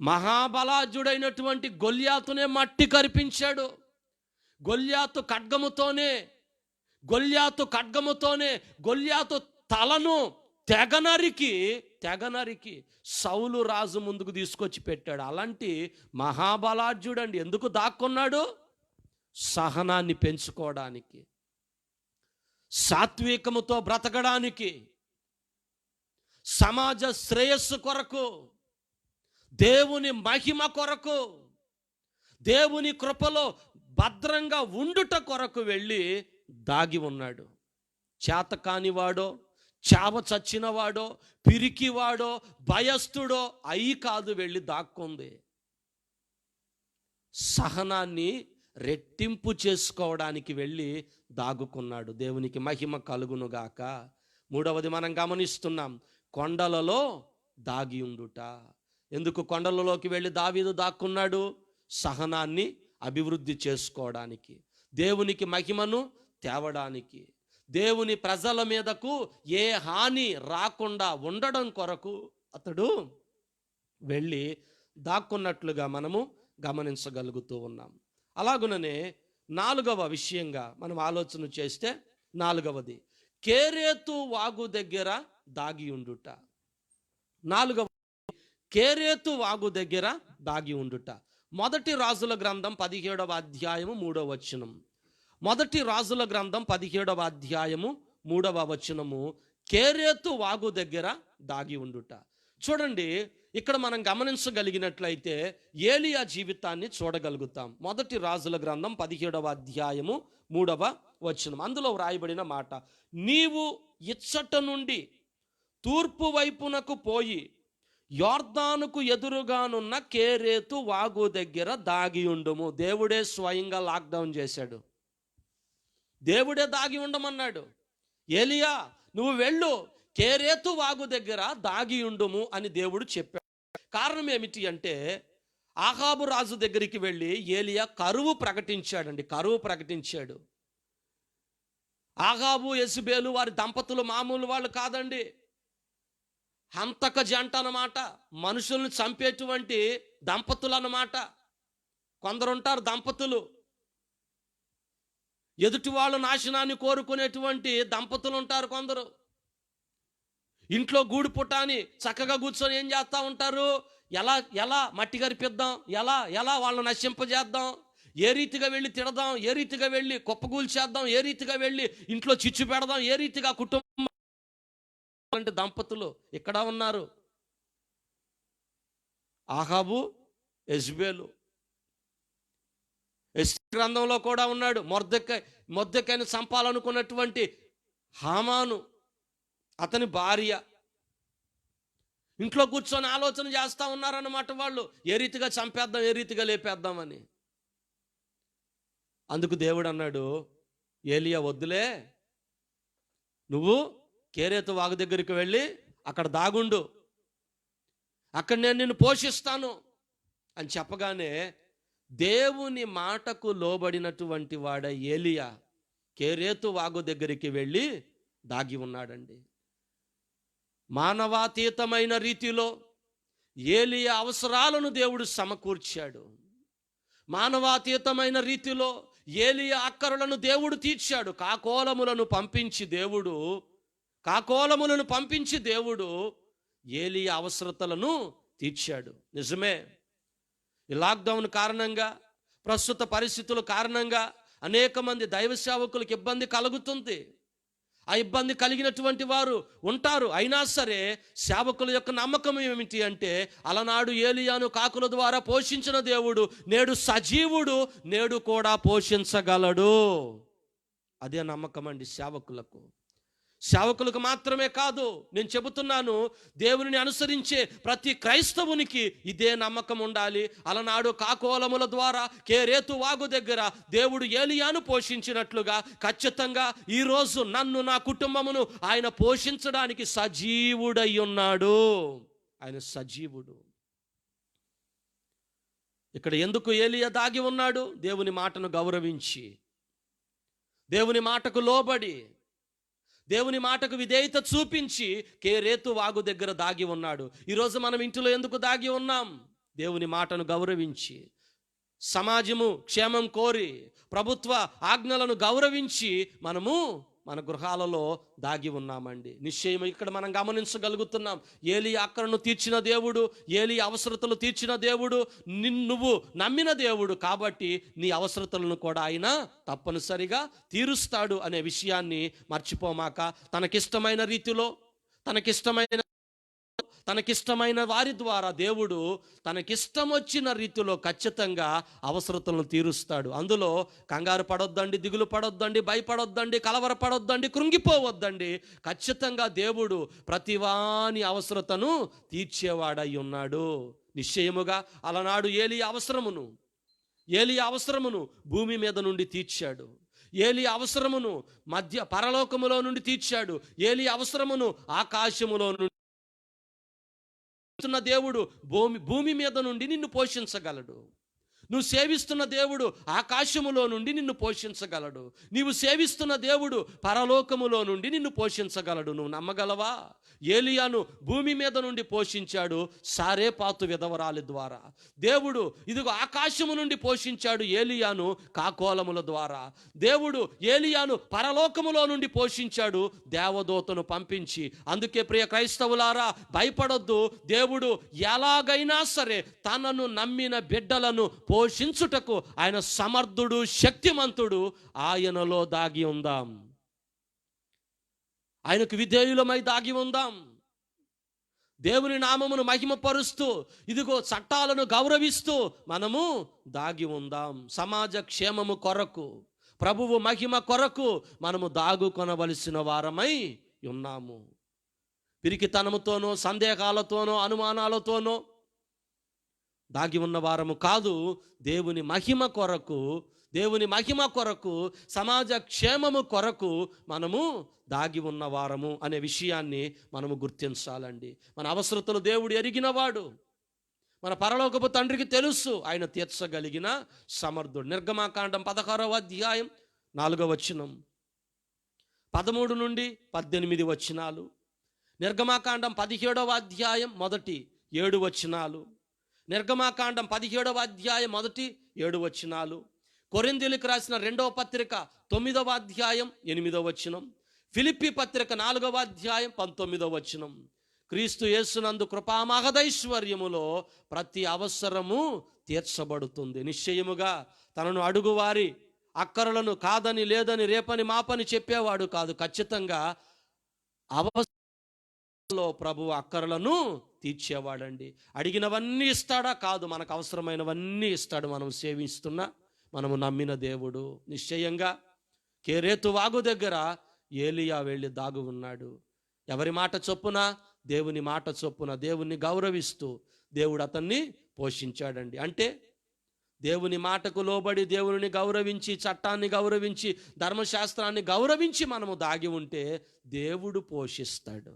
మహాబలాజుడైనటువంటి గొల్యాతునే మట్టి కరిపించాడు. గొల్యాతు ఖడ్గముతోనే గొల్యాతు తలను తెగనరికి సౌలు రాజు ముందుకు తీసుకొచ్చి పెట్టాడు. అలాంటి మహాబలార్జుడండి. ఎందుకు దాక్కున్నాడు? సహనాన్ని పెంచుకోవడానికి, సాత్వికముతో బ్రతకడానికి, సమాజ శ్రేయస్సు కొరకు, దేవుని మహిమ కొరకు, దేవుని కృపలో భద్రంగా ఉండుట కొరకు వెళ్ళి దాగి ఉన్నాడు. చేతకానివాడో, చావ చచ్చినవాడో, పిరికివాడో, భయస్థుడో అయి కాదు వెళ్ళి దాక్కుంది. సహనాన్ని రెట్టింపు చేసుకోవడానికి వెళ్ళి దాగుకున్నాడు. దేవునికి మహిమ కలుగునుగాక. మూడవది మనం గమనిస్తున్నాం, కొండలలో దాగి ఉండుట. ఎందుకు కొండలలోకి వెళ్ళి దావీదు దాక్కున్నాడు? సహనాన్ని అభివృద్ధి చేసుకోవడానికి, దేవునికి మహిమను తేవడానికి, దేవుని ప్రజల మీదకు ఏ హాని రాకుండా ఉండడం కొరకు అతడు వెళ్ళి దాక్కున్నట్లుగా మనము గమనించగలుగుతూ ఉన్నాం. అలాగుననే 4వ విషయంగా మనం ఆలోచన చేస్తే, 4వది కేరేతు వాగు దగ్గర దాగి ఉండుట. 4వ కేరేతు వాగు దగ్గర దాగి ఉండుట. మొదటి రాజుల గ్రంథం 17వ అధ్యాయము 3వ వచనం. మొదటి రాజుల గ్రంథం 17వ అధ్యాయము 3వ వచనము, కేరేతు వాగు దగ్గర దాగి ఉండుట. చూడండి, ఇక్కడ మనం గమనించగలిగినట్లయితే ఏలియా జీవితాన్ని చూడగలుగుతాం. మొదటి రాజుల గ్రంథం 17వ అధ్యాయము 3వ వచనం. అందులో వ్రాయబడిన మాట, నీవు ఇచ్చట నుండి తూర్పు వైపునకు పోయి యోర్దానుకు ఎదురుగానున్న కేరేతు వాగు దగ్గర దాగి ఉండుము. దేవుడే స్వయంగా లాక్డౌన్ చేశాడు. దేవుడే దాగి ఉండమన్నాడు. ఏలియా, నువ్వు వెళ్ళు, కేరేతు వాగు దగ్గర దాగి ఉండుము అని దేవుడు చెప్పాడు. కారణం ఏమిటి అంటే, ఆహాబు రాజు దగ్గరికి వెళ్ళి ఏలియా కరువు ప్రకటించాడండి. కరువు ప్రకటించాడు. ఆహాబు యెజబెలు వారి దంపతులు మామూలు వాళ్ళు కాదండి. హంతక జంట అన్నమాట. మనుషుల్ని చంపేటువంటి దంపతులు అన్నమాట. కొందరుంటారు దంపతులు, ఎదుటి వాళ్ళ నాశనాన్ని కోరుకునేటువంటి దంపతులు ఉంటారు కొందరు. ఇంట్లో గూడు పుటాని చక్కగా కూర్చొని ఏం చేస్తూ ఉంటారు, ఎలా మట్టి గరిపిద్దాం, ఎలా వాళ్ళని నశింపజేద్దాం, ఏ రీతిగా వెళ్ళి తిడదాం, ఏ రీతిగా వెళ్ళి కుప్పగూల్చేద్దాం, ఏ రీతిగా వెళ్ళి ఇంట్లో చిచ్చు పెడదాం, ఏ రీతిగా కుటుంబం. అంటే దంపతులు ఇక్కడ ఉన్నారు. ఆహాబు, యెజబెలు. ఎస్తేరు గ్రంథంలో కూడా ఉన్నాడు. మొర్దెకైని చంపాలనుకున్నటువంటి హామాను, అతని భార్య. ఇంట్లో కూర్చొని ఆలోచన చేస్తూ ఉన్నారన్నమాట వాళ్ళు, ఏ రీతిగా చంపేద్దాం, ఏ రీతిగా లేపేద్దామని. అందుకు దేవుడు అన్నాడు, ఏలియా వద్దులే, నువ్వు కేరేతు వాగు దగ్గరికి వెళ్ళి అక్కడ దాగుండు, అక్కడ నేను నిన్ను పోషిస్తాను అని చెప్పగానే దేవుని మాటకు లోబడినటువంటి వాడ ఏలియా కేరేతు వాగు దగ్గరికి వెళ్ళి దాగి ఉన్నాడండి. మానవాతీతమైన రీతిలో ఏలియా అవసరాలను దేవుడు సమకూర్చాడు. మానవాతీతమైన రీతిలో ఏలియా అక్కరలను దేవుడు తీర్చాడు. కాకోలములను పంపించి దేవుడు ఏలియా అవసరతలను తీర్చాడు. నిజమే, ఈ లాక్డౌన్ కారణంగా, ప్రస్తుత పరిస్థితుల కారణంగా అనేక మంది దైవ సేవకులకు ఇబ్బంది కలుగుతుంది. ఆ ఇబ్బంది కలిగినటువంటి వారు ఉంటారు. అయినా సరే సేవకుల యొక్క నమ్మకం ఏమిటి అంటే, అలనాడు ఏలియాను కాకుల ద్వారా పోషించిన దేవుడు నేడు సజీవుడు, నేడు కూడా పోషించగలడు. అదే నమ్మకం అండి సేవకులకు. సేవకులకు మాత్రమే కాదు, నేను చెబుతున్నాను, దేవుని అనుసరించే ప్రతి క్రైస్తవునికి ఇదే నమ్మకం ఉండాలి. అలనాడు కాకోలముల ద్వారా కేరేతు వాగు దగ్గర దేవుడు ఏలియాను పోషించినట్లుగా ఖచ్చితంగా ఈరోజు నన్ను, నా కుటుంబమును ఆయన పోషించడానికి సజీవుడై ఉన్నాడు. ఆయన సజీవుడు. ఇక్కడ ఎందుకు ఏలియా దాగి ఉన్నాడు? దేవుని మాటను గౌరవించి, దేవుని మాటకు లోబడి, దేవుని మాటకు విధేయత చూపించి కేరేతు వాగు దగ్గర దాగి ఉన్నాడు. ఈరోజు మనం ఇంటిలో ఎందుకు దాగి ఉన్నాం? దేవుని మాటను గౌరవించి, సమాజము క్షేమం కోరి, ప్రభుత్వ ఆజ్ఞలను గౌరవించి మనము మన గృహాలలో దాగి ఉన్నామండి. నిశ్చయం ఇక్కడ మనం గమనించగలుగుతున్నాం. ఏలియా అక్కరను తీర్చిన దేవుడు, ఏలియా అవసరతలు తీర్చిన దేవుడు, నువ్వు నమ్మిన దేవుడు కాబట్టి నీ అవసరతలను కూడా ఆయన తప్పనిసరిగా తీరుస్తాడు అనే విషయాన్ని మర్చిపోమాక, తనకిష్టమైన రీతిలో, తనకిష్టమైన వారి ద్వారా దేవుడు తనకిష్టం వచ్చిన రీతిలో ఖచ్చితంగా అవసరతలను తీరుస్తాడు. అందులో కంగారు పడొద్దండి, దిగులు పడొద్దండి, భయపడొద్దండి, కలవరపడొద్దండి, కృంగిపోవద్దండి. ఖచ్చితంగా దేవుడు ప్రతివాని అవసరతను తీర్చేవాడై ఉన్నాడు. నిశ్చయముగా అలనాడు ఏలియా అవసరమును భూమి మీద నుండి తీర్చాడు. ఏలియా అవసరమును పరలోకములో నుండి తీర్చాడు. ఏలియా అవసరమును ఆకాశములో నుండి దేవుడు భూమి మీద నుండి నిన్ను పోషించగలడు. నువ్వు సేవిస్తున్న దేవుడు ఆకాశములో నుండి నిన్ను పోషించగలడు. నీవు సేవిస్తున్న దేవుడు పరలోకములో నుండి నిన్ను పోషించగలడు. నువ్వు నమ్మగలవా? ఏలియాను భూమి మీద నుండి పోషించాడు సారేపాతు విధవరాలి ద్వారా. దేవుడు ఇదిగో ఆకాశము నుండి పోషించాడు ఏలియాను కాకోలముల ద్వారా. దేవుడు ఏలియాను పరలోకములో నుండి పోషించాడు దేవదూతను పంపించి. అందుకే ప్రియ క్రైస్తవులారా, భయపడొద్దు. దేవుడు ఎలాగైనా సరే తనను నమ్మిన బిడ్డలను పోషించుటకు ఆయన సమర్థుడు, శక్తిమంతుడు. ఆయనలో దాగి ఉందాం, ఆయనకు విధేయులమై దాగి ఉందాం. దేవుని నామమును మహిమపరుస్తూ ఇదిగో చట్టాలను గౌరవిస్తూ మనము దాగి ఉందాం. సమాజ క్షేమము కొరకు, ప్రభువు మహిమ కొరకు మనము దాగుకొనవలసిన వారమై ఉన్నాము. పిరికితనముతోనో, సందేహాలతోనో, అనుమానాలతోనో దాగి ఉన్న వారము కాదు. దేవుని మహిమ కొరకు, దేవుని మహిమ కొరకు, సమాజ క్షేమము కొరకు మనము దాగి ఉన్న వారము అనే విషయాన్ని మనము గుర్తించాలండి. మన అవసరతలు దేవుడు ఎరిగినవాడు. మన పరలోకపు తండ్రికి తెలుసు, ఆయన తీర్చగలిగిన సమర్థుడు. నిర్గమాకాండం 16వ అధ్యాయం 4వ వచనం, 13 నుండి 18 వచనాలు. నిర్గమాకాండం 17వ అధ్యాయం మొదటి 7 వచనాలు. నిర్గమాకాండం 17వ అధ్యాయం మొదటి 7 వచనాలు. కొరింథీయులకు రాసిన 2వ పత్రిక 9వ అధ్యాయం 8వ వచనం. ఫిలిప్పీ పత్రిక 4వ అధ్యాయం 19వ వచనం. క్రీస్తు యేసునందు కృపా మహదైశ్వర్యములో ప్రతి అవసరము తీర్చబడుతుంది. నిశ్చయముగా తనను అడుగువారి అక్కరలను కాదని, లేదని, రేపని, మాపని చెప్పేవాడు కాదు. ఖచ్చితంగా అవసరంలో ప్రభు అక్కరలను తీర్చేవాడండి. అడిగినవన్నీ ఇస్తాడా? కాదు, మనకు అవసరమైనవన్నీ ఇస్తాడు. మనం సేవిస్తున్న, మనము నమ్మిన దేవుడు. నిశ్చయంగా కేరేతు వాగు దగ్గర ఏలియా వెళ్ళి దాగు ఉన్నాడు. ఎవరి మాట చొప్పున? దేవుని మాట చొప్పున, దేవుణ్ణి గౌరవిస్తూ దేవుడు అతన్ని పోషించాడండి. అంటే దేవుని మాటకు లోబడి, దేవుని గౌరవించి, చట్టాన్ని గౌరవించి, ధర్మశాస్త్రాన్ని గౌరవించి మనము దాగి ఉంటే దేవుడు పోషిస్తాడు.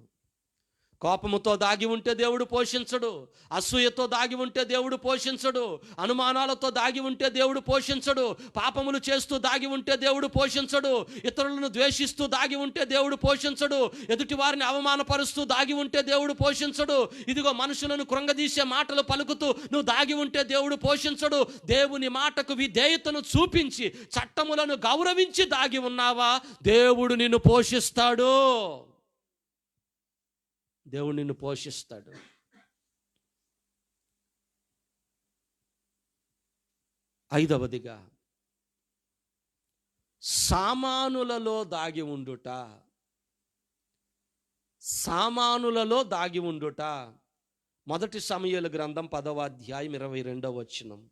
కోపముతో దాగి ఉంటే దేవుడు పోషించడు. అసూయతో దాగి ఉంటే దేవుడు పోషించడు. అనుమానాలతో దాగి ఉంటే దేవుడు పోషించడు. పాపములు చేస్తూ దాగి ఉంటే దేవుడు పోషించడు. ఇతరులను ద్వేషిస్తూ దాగి ఉంటే దేవుడు పోషించడు. ఎదుటి వారిని అవమానపరుస్తూ దాగి ఉంటే దేవుడు పోషించడు. ఇదిగో మనుషులను కృంగదీసే మాటలు పలుకుతూ నువ్వు దాగి ఉంటే దేవుడు పోషించడు. దేవుని మాటకు విధేయతను చూపించి, చట్టములను గౌరవించి దాగి ఉన్నావా, దేవుడు నిన్ను పోషిస్తాడు. దేవుడు నిన్ను పోషిస్తాడు. ఐదవదిగా సామానులలో దాగి ఉండుట. సామానులలో దాగి ఉండుట. మొదటి సమూయేలు గ్రంథం 10వ అధ్యాయం 22వ వచనం.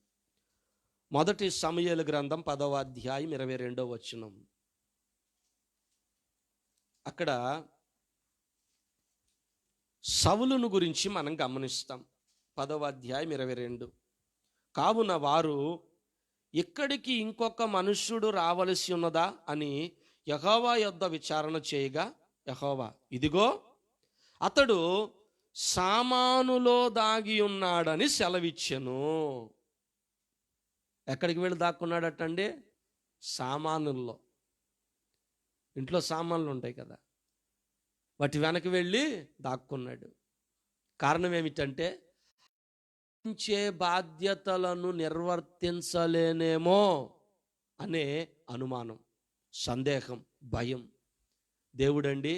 మొదటి సమూయేలు గ్రంథం 10వ అధ్యాయం 22వ వచనం. అక్కడ సౌలును గురించి మనం గమనిస్తాం. 10వ అధ్యాయం 22. కావున వారు ఇక్కడికి ఇంకొక మనుష్యుడు రావలసి ఉన్నదా అని యెహోవా యొద్ద విచారణ చేయగా, యెహోవా ఇదిగో అతడు సామానులో దాగి ఉన్నాడని సెలవిచ్చెను. ఎక్కడికి వెళ్ళి దాక్కున్నాడటండి? సామానుల్లో. ఇంట్లో సామాన్లు ఉంటాయి కదా, వాటి వెనక్కి వెళ్ళి దాక్కున్నాడు. కారణం ఏమిటంటే బాధ్యతలను నిర్వర్తించలేనేమో అనే అనుమానం, సందేహం, భయం. దేవుడండి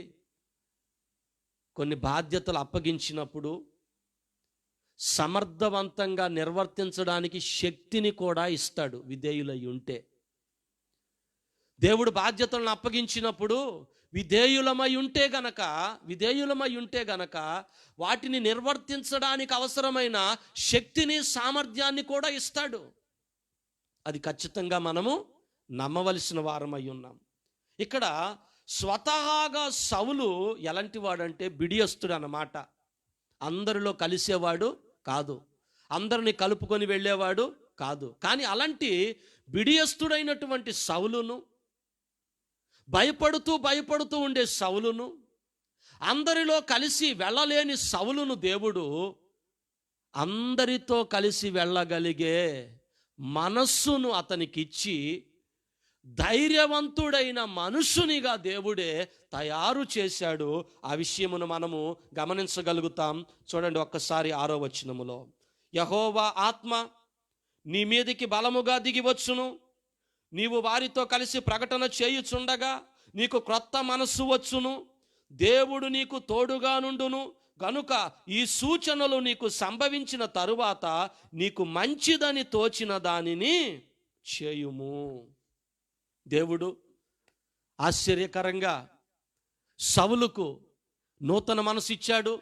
కొన్ని బాధ్యతలు అప్పగించినప్పుడు సమర్థవంతంగా నిర్వర్తించడానికి శక్తిని కూడా ఇస్తాడు విధేయులై ఉంటే. దేవుడు బాధ్యతలను అప్పగించినప్పుడు విధేయులమై ఉంటే గనక వాటిని నిర్వర్తించడానికి అవసరమైన శక్తిని, సామర్థ్యాన్ని కూడా ఇస్తాడు. అది ఖచ్చితంగా మనము నమ్మవలసిన వారమై ఉన్నాం. ఇక్కడ స్వతహాగా సౌలు ఎలాంటి వాడంటే బిడియస్తుడు అన్నమాట. అందరిలో కలిసేవాడు కాదు, అందరిని కలుపుకొని వెళ్ళేవాడు కాదు. కానీ అలాంటి బిడియస్తుడైనటువంటి సౌలును, భయపడుతూ ఉండే సౌలును, అందరిలో కలిసి వెళ్ళలేని సౌలును దేవుడు అందరితో కలిసి వెళ్ళగలిగే మనస్సును అతనికిచ్చి ధైర్యవంతుడైన మనుషునిగా దేవుడే తయారు చేశాడు. ఆ విషయమును మనము గమనించగలుగుతాం. చూడండి ఒక్కసారి 6వ వచనములో, యెహోవా ఆత్మ నీ మీదికి బలముగా దిగి వచ్చును, నీవు వారితో కలిసి ప్రకటన చేయుచుండగా నీకు క్రొత్త మనస్సు వచ్చును, దేవుడు నీకు తోడుగా నుండును గనుక ఈ సూచనలు నీకు సంభవించిన తరువాత నీకు మంచిదని తోచిన దానిని చేయుము. దేవుడు ఆశ్చర్యకరంగా సౌలుకు నూతన మనసు ఇచ్చాడు.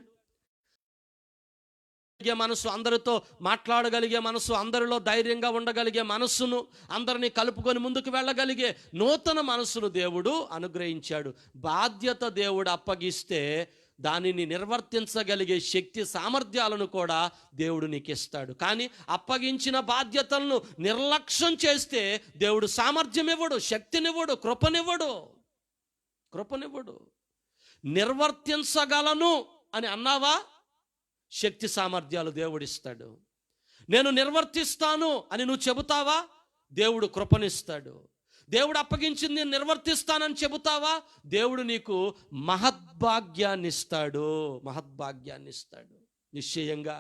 మనసు, అందరితో మాట్లాడగలిగే మనసు, అందరిలో ధైర్యంగా ఉండగలిగే మనస్సును, అందరినీ కలుపుకొని ముందుకు వెళ్ళగలిగే నూతన మనసును దేవుడు అనుగ్రహించాడు. బాధ్యత దేవుడు అప్పగిస్తే దానిని నిర్వర్తించగలిగే శక్తి సామర్థ్యాలను కూడా దేవుడు నీకు ఇస్తాడు. కానీ అప్పగించిన బాధ్యతలను నిర్లక్ష్యం చేస్తే దేవుడు సామర్థ్యం ఇవ్వడు, శక్తినివ్వడు, కృపనివ్వడు. నిర్వర్తించగలను అని అన్నావా, శక్తి సామర్థ్యాలు దేవుడిస్తాడు. నేను నిర్వర్తిస్తాను అని నువ్వు చెబుతావా, దేవుడు కృపనిస్తాడు. దేవుడు అప్పగించింది నేను నిర్వర్తిస్తానని చెబుతావా, దేవుడు నీకు మహద్భాగ్యాన్ని ఇస్తాడు. నిశ్చయంగా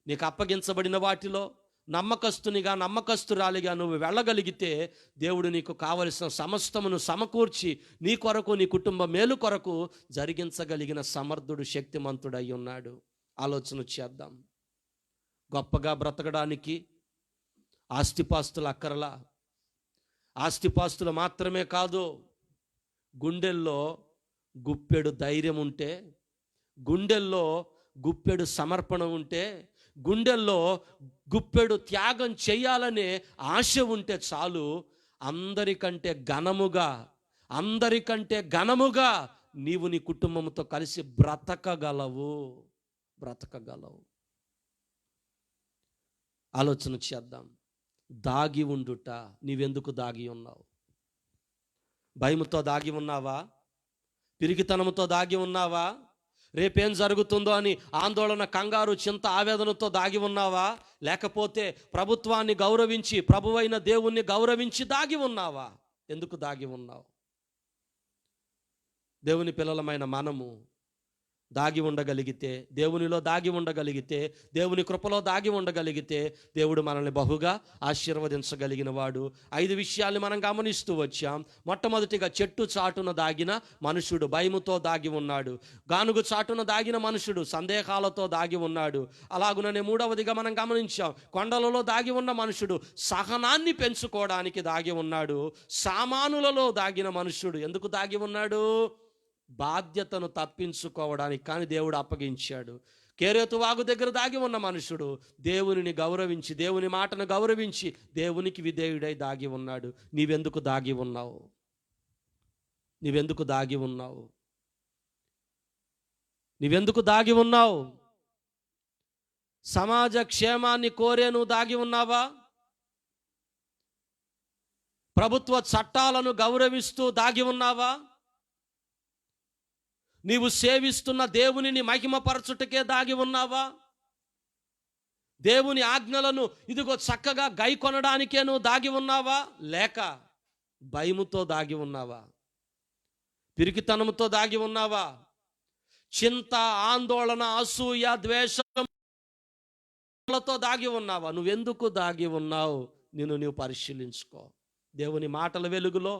నీకు అప్పగించబడిన వాటిలో నమ్మకస్తురాలిగా నువ్వు వెళ్ళగలిగితే దేవుడు నీకు కావలసిన సమస్తమును సమకూర్చి నీ కొరకు, నీ కుటుంబ మేలు కొరకు జరిగించగలిగిన సమర్థుడు, శక్తిమంతుడై ఉన్నాడు. ఆలోచన చేద్దాం. గొప్పగా బ్రతకడానికి ఆస్తిపాస్తులు అక్కరలా. ఆస్తిపాస్తులు మాత్రమే కాదు, గుండెల్లో గుప్పెడు ధైర్యం ఉంటే, గుండెల్లో గుప్పెడు సమర్పణ ఉంటే, గుండెల్లో గుప్పెడు త్యాగం చేయాలనే ఆశ ఉంటే చాలు. అందరికంటే ఘనముగా నీవు నీ కుటుంబంతో కలిసి బ్రతకగలవు. ఆలోచన చేద్దాం. దాగి ఉండుట. నీవెందుకు దాగి ఉన్నావు? భయముతో దాగి ఉన్నావా? పిరికితనముతో దాగి ఉన్నావా? రేపేం జరుగుతుందో అని ఆందోళన, కంగారు, చింత, ఆవేదనతో దాగి ఉన్నావా? లేకపోతే ప్రభుత్వాన్ని గౌరవించి, ప్రభువైన దేవుణ్ణి గౌరవించి దాగి ఉన్నావా? ఎందుకు దాగి ఉన్నావు? దేవుని పిల్లలమైన మనము దాగి ఉండగలిగితే, దేవునిలో దాగి ఉండగలిగితే, దేవుని కృపలో దాగి ఉండగలిగితే దేవుడు మనల్ని బహుగా ఆశీర్వదించగలిగిన వాడు. 5 విషయాలు మనం గమనిస్తూ వచ్చాం. మొట్టమొదటిగా, చెట్టు చాటున దాగిన మనుషుడు భయముతో దాగి ఉన్నాడు. గానుగు చాటున దాగిన మనుషుడు సందేహాలతో దాగి ఉన్నాడు. అలాగుననే 3వదిగా మనం గమనించాం, కొండలలో దాగి ఉన్న మనుషుడు సహనాన్ని పెంచుకోవడానికి దాగి ఉన్నాడు. సామానులలో దాగిన మనుషుడు ఎందుకు దాగి ఉన్నాడు? బాధ్యతను తప్పించుకోవడానికి. కానీ దేవుడు అప్పగించాడు. కేరేతు వాగు దగ్గర దాగి ఉన్న మనుషుడు దేవునిని గౌరవించి, దేవుని మాటను గౌరవించి, దేవునికి విధేయుడై దాగి ఉన్నాడు. నీవెందుకు దాగి ఉన్నావు? సమాజ క్షేమాన్ని కోరే నువ్వు దాగి ఉన్నావా? ప్రభుత్వ చట్టాలను గౌరవిస్తూ దాగి ఉన్నావా? నీవు సేవిస్తున్న దేవునిని మహిమపరచుటకే దాగి ఉన్నావా? దేవుని ఆజ్ఞలను ఇదిగో చక్కగా గైకొనడానికే నువ్వు దాగి ఉన్నావా? లేక భయముతో దాగి ఉన్నావా? పిరికితనముతో దాగి ఉన్నావా? చింత, ఆందోళన, అసూయ, ద్వేషంతో దాగి ఉన్నావా? నువ్వెందుకు దాగి ఉన్నావు? నీవు పరిశీలించుకో. దేవుని మాటల వెలుగులో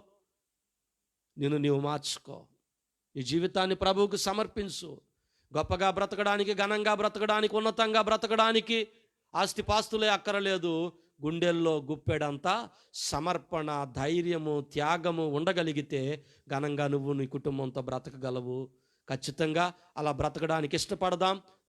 నీవు మార్చుకో. నీ జీవితాన్ని ప్రభువుకు సమర్పించు. గొప్పగా బ్రతకడానికి, ఘనంగా బ్రతకడానికి, ఉన్నతంగా బ్రతకడానికి ఆస్తిపాస్తులే అక్కరలేదు. గుండెల్లో గుప్పెడంతా సమర్పణ, ధైర్యము, త్యాగము ఉండగలిగితే ఘనంగా నువ్వు నీ కుటుంబంతో బ్రతకగలవు. ఖచ్చితంగా అలా బ్రతకడానికి ఇష్టపడదాం.